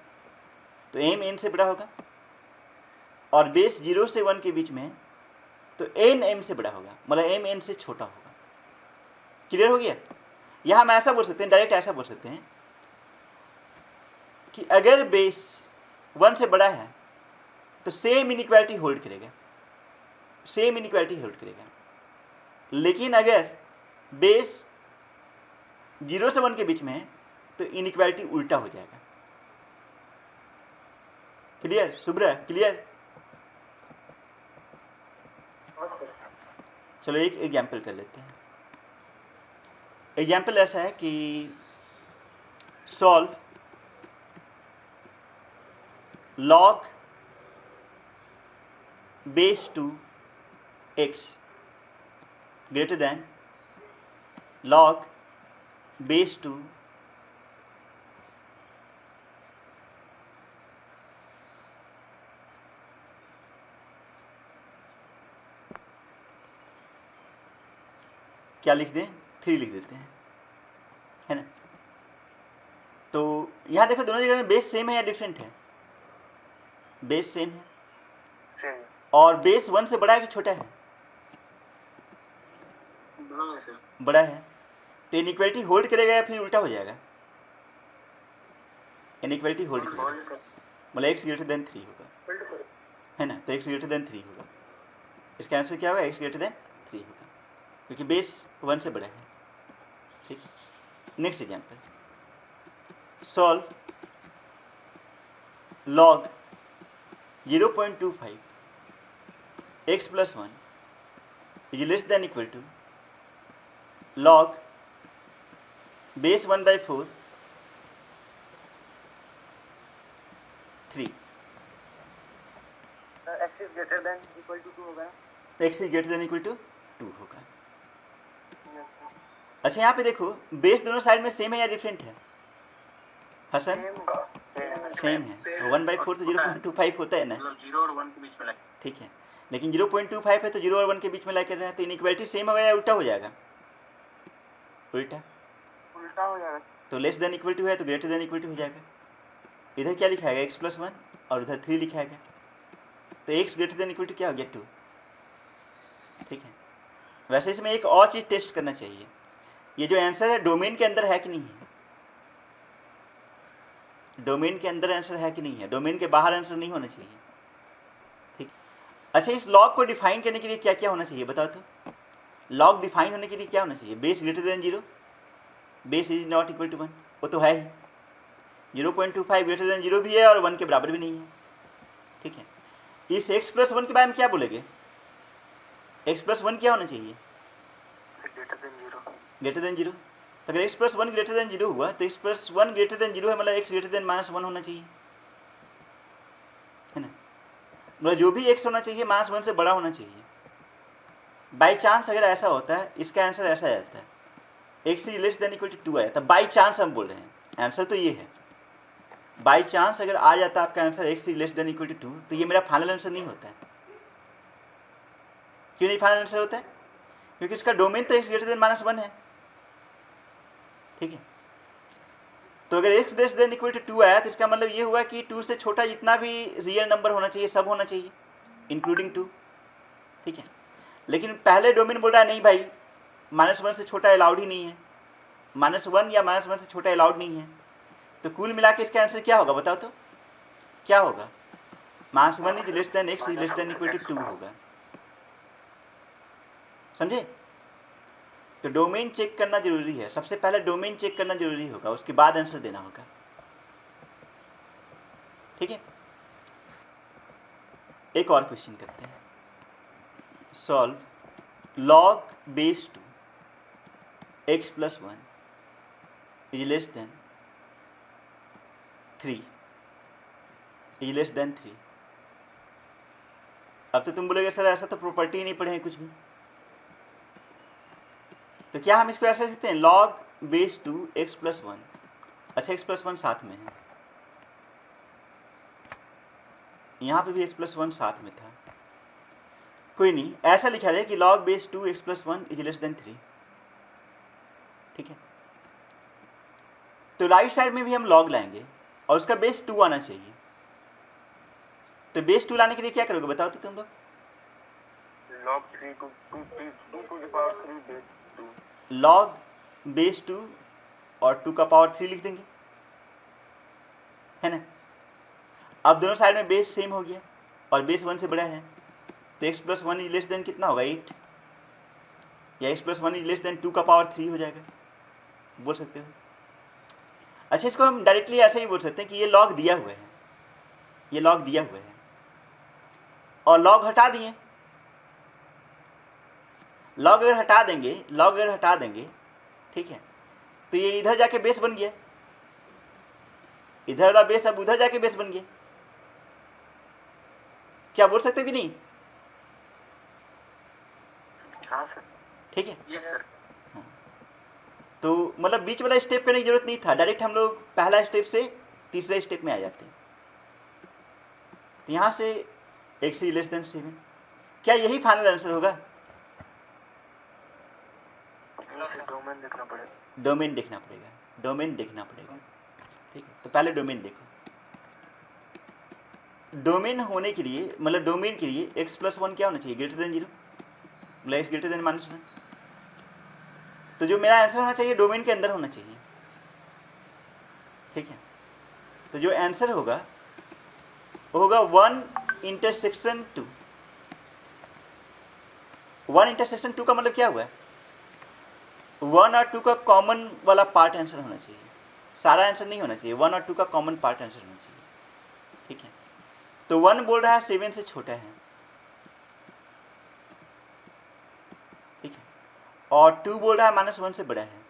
तो m n से बड़ा होगा, और बेस 0 से 1 के बीच में है तो n m से बड़ा होगा, मतलब m n से छोटा होगा। क्लियर हो गया? यहां हम ऐसा बोल सकते हैं, डायरेक्ट ऐसा बोल सकते हैं कि अगर बेस 1 से बड़ा है तो सेम इनइक्वालिटी होल्ड करेगा, सेम इनइक्वालिटी होल्ड करेगा। लेकिन अगर बेस 0 से 1 के बीच में है तो इनइक्वालिटी उल्टा हो जाएगा। क्लियर सुब्रा? क्लियर? चलो एक एग्जाम्पल कर लेते हैं। एग्जाम्पल ऐसा है कि solve log base 2 x greater then log base 2 क्या लिख दें? 3 लिख देते हैं, है ना। तो यहां देखो दोनों जगह में बेस सेम है या डिफरेंट है? बेस सेम है, सेम और बेस 1 से बड़ा है कि छोटा है? बड़ा है। तो इनइक्वालिटी होल्ड करेगा या फिर उल्टा हो जाएगा? इनइक्वालिटी होल्ड करेगा, मतलब x ग्रेटर देन 3 होगा, है ना। तो x ग्रेटर देन 3 होगा, इसका आंसर क्या होगा? x ग्रेटर देन 3 होगा, क्योंकि बेस 1 से बड़ा है, ठीक। Next example, solve log 0.25 x plus 1 is less than equal to log base 1 by 4 3। x is greater than equal to 2 होगा ना? तो x is greater than equal to 2 होगा। अच्छा यहाँ पे देखो बेस दोनों साइड में सेम है या डिफरेंट है? हसन सेम है। 1/4 तो 0.25 होता है ना, 0 और 1 के बीच में, ठीक है। लेकिन 0.25 है तो 0 और 1 के बीच में लाके रहा है, तो इनइक्वालिटी सेम होगा या उल्टा हो जाएगा? उल्टा हो जाएगा। तो लेस देन इक्वल टू है तो ग्रेटर देन इक्वल टू हो जाएगा। इधर क्या लिखाएगा? x + 1 और उधर 3 लिखाएगा, तो x greater than equal to क्या हो गया? 2, ठीक है। वैसे इसमें एक और चीज़ टेस्ट करना चाहिए, ये जो आंसर है डोमेन के अंदर है कि नहीं है? डोमेन के अंदर आंसर है कि नहीं है? डोमेन के बाहर आंसर नहीं होना चाहिए, ठीक। अच्छा इस लॉग को डिफाइन करने के लिए क्या क्या होना चाहिए बताओ तो? लॉग डिफाइन होने के लिए क्या होना चाहिए? Base greater than 0, base is not equal to 1, वो तो है ही। 0.25 ग्रेटर देन 0 भी है और 1 के बराबर भी नहीं है, ठीक है। इस x + 1 के बारे में क्या बोलेंगे? x + 1 क्या होना चाहिए? Greater than 0। तो अगर x + 1 ग्रेटर देन 0 हुआ तो x + 1 ग्रेटर देन 0 है, मतलब x ग्रेटर देन -1 होना चाहिए, है ना। मतलब जो भी x होना चाहिए -1 से बड़ा होना चाहिए। बाई चांस अगर ऐसा होता है, इसका आंसर ऐसा आ जाता है, x is less than equal to 2 आया था, बाई चांस हम बोल रहे हैं, आंसर तो ये है। बाई चांस अगर आ जाता है आपका answer x is less than equal to 2, तो ये मेरा फाइनल आंसर नहीं होता है। क्यों नहीं फाइनल आंसर होता है? क्योंकि इसका डोमेन तो x ग्रेटर देन -1 है, ठीक है। तो अगर x less than equal to 2 आया तो इसका मतलब ये हुआ कि 2 से छोटा जितना भी रियल नंबर होना चाहिए सब होना चाहिए, इंक्लूडिंग 2, ठीक है। लेकिन पहले डोमेन बोल रहा है नहीं भाई, -1 से छोटा अलाउड ही नहीं है, -1 या -1 से छोटा अलाउड नहीं है। तो कुल मिला के इसका आंसर क्या होगा बताओ तो? क्या होगा? -1 is less than x is less than equal to 2 होगा, समझे। तो डोमेन चेक करना जरूरी है, सबसे पहले डोमेन चेक करना जरूरी होगा, उसके बाद आंसर देना होगा, ठीक है। एक और क्वेश्चन करते हैं, solve log base 2 x plus 1 is less then 3 is less then 3। अब तो तुम बोलोगे सर ऐसा तो प्रॉपर्टी नहीं पढ़े हैं कुछ भी, तो क्या हम इसको ऐसे लिख सकते हैं लॉग बेस 2 x प्लस 1। अच्छा x प्लस 1 साथ में है, यहाँ पे भी x प्लस 1 साथ में था, कोई नहीं, ऐसा लिखा जाए कि log base 2 x plus 1 is less then 3। ठीक है, तो राइट साइड में भी हम log लाएंगे और उसका बेस 2 आना चाहिए। तो बेस 2 लाने के लिए क्या करोगे बताओ तो तुम लोग? log 3 to 2 to the power 3 base 2। log base 2 और 2 का पावर 3 लिख देंगे, है ना। अब दोनों साइड में बेस सेम हो गया और बेस 1 से बड़ा है, तो x plus 1 is less then कितना होगा 8, या x plus 1 is less then 2 का पावर 3 हो जाएगा, बोल सकते हो। अच्छा इसको हम डायरेक्टली ऐसे ही बोल सकते हैं कि ये log दिया हुआ है, ये log दिया हुआ है और log हटा दिए। log अगर हटा देंगे ठीक है, तो ये इधर जाके बेस बन गया, इधर वाला बेस अब उधर जाके बेस बन गया, क्या बोल सकते हो कि नहीं? हाँ सर। ठीक है, ये सर। हाँ। तो मतलब बीच वाला स्टेप करने की जरूरत नहीं था, डायरेक्ट हम लोग पहला स्टेप से तीसरे स्टेप में आ जाते हैं। तो यहां से x लेस देन 7, क्या यही फाइनल आंसर होगा? डोमेन देखना पड़ेगा, डोमेन देखना पड़ेगा। ठीक है, तो पहले डोमेन देखो। डोमेन होने के लिए मतलब डोमेन के लिए x प्लस 1 क्या होना चाहिए? ग्रेटर देन 0, मतलब x ग्रेटर देन -1। तो जो मेरा आंसर होना चाहिए डोमेन के अंदर होना चाहिए। ठीक है, तो जो आंसर होगा वो होगा 1 इंटरसेक्शन 2। 1 इंटरसेक्शन 2 का मतलब क्या हुआ है? 1 और 2 का कॉमन वाला पार्ट आंसर होना चाहिए, सारा आंसर नहीं होना चाहिए, 1 और 2 का कॉमन पार्ट आंसर होना चाहिए। ठीक है, तो 1 बोल रहा है 7 से छोटा है, ठीक है, और 2 बोल रहा है -1 से बड़ा है।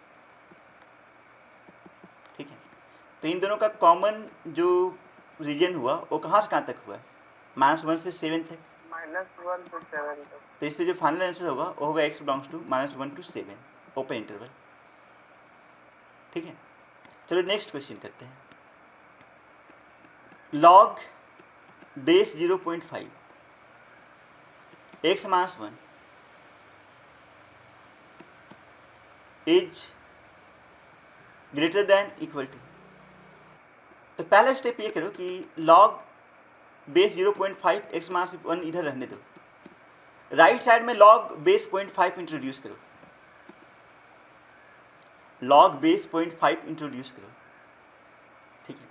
ठीक है, तो इन दोनों का कॉमन जो रीजन हुआ वो कहाँ से कहाँ तक हुआ? -1 से 7 तक। -1 से 7 तक। तो इससे जो फाइनल आंसर होगा वो होगा x belongs to -1 to 7 open interval. ठीक है, चलो नेक्स्ट क्वेश्चन करते हैं। log base 0.5 x -1 is greater than equal to. तो पहला स्टेप ये करो कि log बेस 0.5 x -1 इधर रहने दो, राइट साइड में log बेस 0.5 इंट्रोड्यूस करो, log बेस 0.5 इंट्रोड्यूस करो। ठीक है,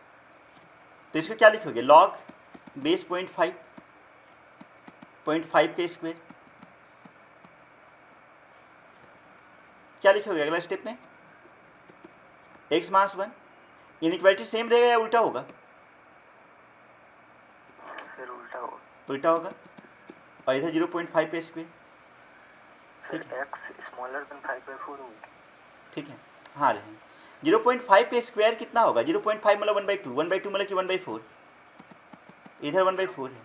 तो इसको क्या लिखोगे? log बेस 0.5 के स्क्वायर, क्या लिखोगे अगला स्टेप में? x -1 इनइक्वालिटी सेम रहेगा या उल्टा होगा? फिर उल्टा होगा, उल्टा होगा, और इधर 0.5 पे स्क्वायर। फिर x स्मॉलर देन 5/4 होगी। ठीक है, हाँ रहे 0.5 पे स्क्वायर कितना होगा? 0.5 मतलब 1/2, 1/2 मतलब कि 1/4, इधर 1/4 है,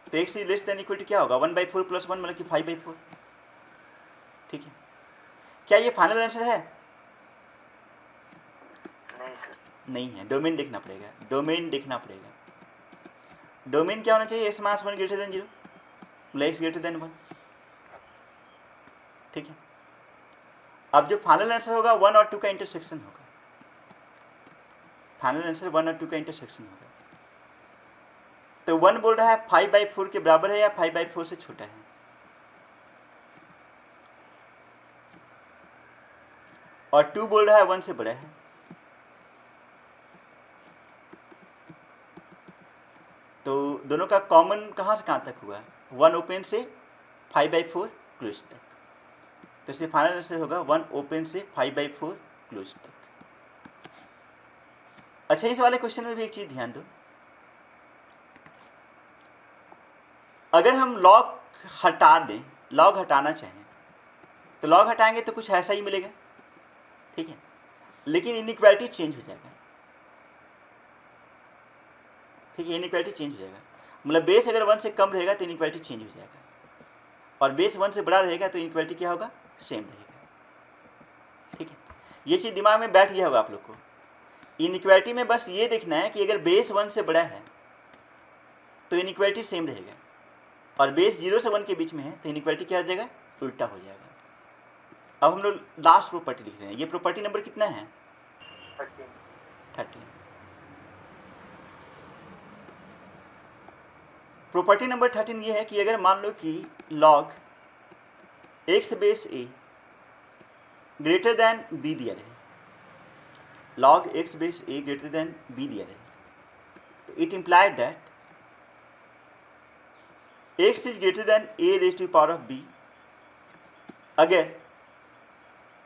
तो x is less than equal to क्या होगा? 1/4 + 1 मतलब कि 5/4। ठीक है, क्या ये फाइनल आंसर है? नहीं सर, नहीं है, डोमेन देखना पड़ेगा, डोमेन क्या होना चाहिए? x -1 ग्रेटर देन 0 मतलब x ग्रेटर देन 1। ठीक है, अब जो फाइनल आंसर होगा 1 और 2 का इंटरसेक्शन होगा, फाइनल आंसर 1 और 2 का इंटरसेक्शन होगा। तो 1 बोल रहा है 5/4 के बराबर है या 5/4 से छोटा है, और 2 बोल रहा है 1 से बड़ा है। तो दोनों का कॉमन कहाँ से कहाँ तक हुआ? 1 ओपन से 5/4 क्लोज तक, तो इससे फाइनल आंसर होगा 1 ओपन से 5/4 क्लोज तक। अच्छा, इस वाले क्वेश्चन में भी एक चीज ध्यान दो, अगर हम लॉग हटा दें, लॉग हटाना चाहें तो लॉग हटाएंगे तो कुछ ऐसा ही मिलेगा, ठीक है, लेकिन इनइक्वालिटी चेंज हो जाएगा, ठीक है, इनइक्वालिटी चेंज हो जाएगा। मतलब बेस अगर 1 से कम रहेगा तो इनइक्वालिटी चेंज हो जाएगा, और बेस 1 से बड़ा रहेगा तो इनइक्वालिटी क्या होगा, सेम रहेगा, ठीक है। ये चीज़ दिमाग में बैठ गया होगा आप लोग को। इनइक्वालिटी में बस ये देखना है कि अगर बेस 1 से बड़ा है तो इनइक्वालिटी सेम रहेगा, और बेस 0 से 1 के बीच में है तो इनइक्वालिटी क्या हो जाएगा, उल्टा हो जाएगा। अब हम लोग लास्ट प्रॉपर्टी लिख रहे हैं। ये प्रॉपर्टी नंबर कितना है, 13। प्रॉपर्टी नंबर 13 ये है कि अगर मान लो कि log x base a greater than b दिया रहे, log x base a greater than b दिया रहे, तो it implied that x is greater than a raise to power of b अगर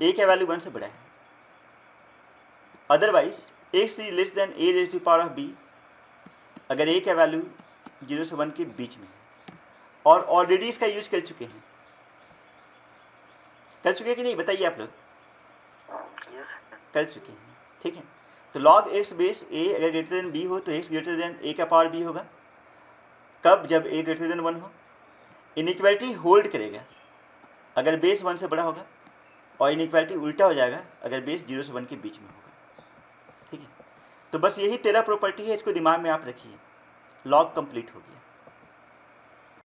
a का वैल्यू 1 से बड़ा है, otherwise x is less than a raise to power of b अगर a का वैल्यू 0 से 1 के बीच में है। और ऑलरेडी इसका यूज कर चुके हैं, कर चुके हैं कि नहीं, बताइए आप लोग। कर चुके हैं, ठीक है। तो log x बेस a अगर ग्रेटर देन b हो तो x ग्रेटर देन a का पावर b होगा, कब, जब a ग्रेटर देन 1 हो। इनइक्वालिटी होल्ड करेगा अगर बेस 1 से बड़ा होगा, और इनइक्वालिटी उल्टा हो जाएगा अगर बेस 0 से 1 के बीच में होगा, ठीक है। तो बस यही 13 प्रॉपर्टी है, इसको दिमाग में आप रखिए। लॉग कंप्लीट हो गया।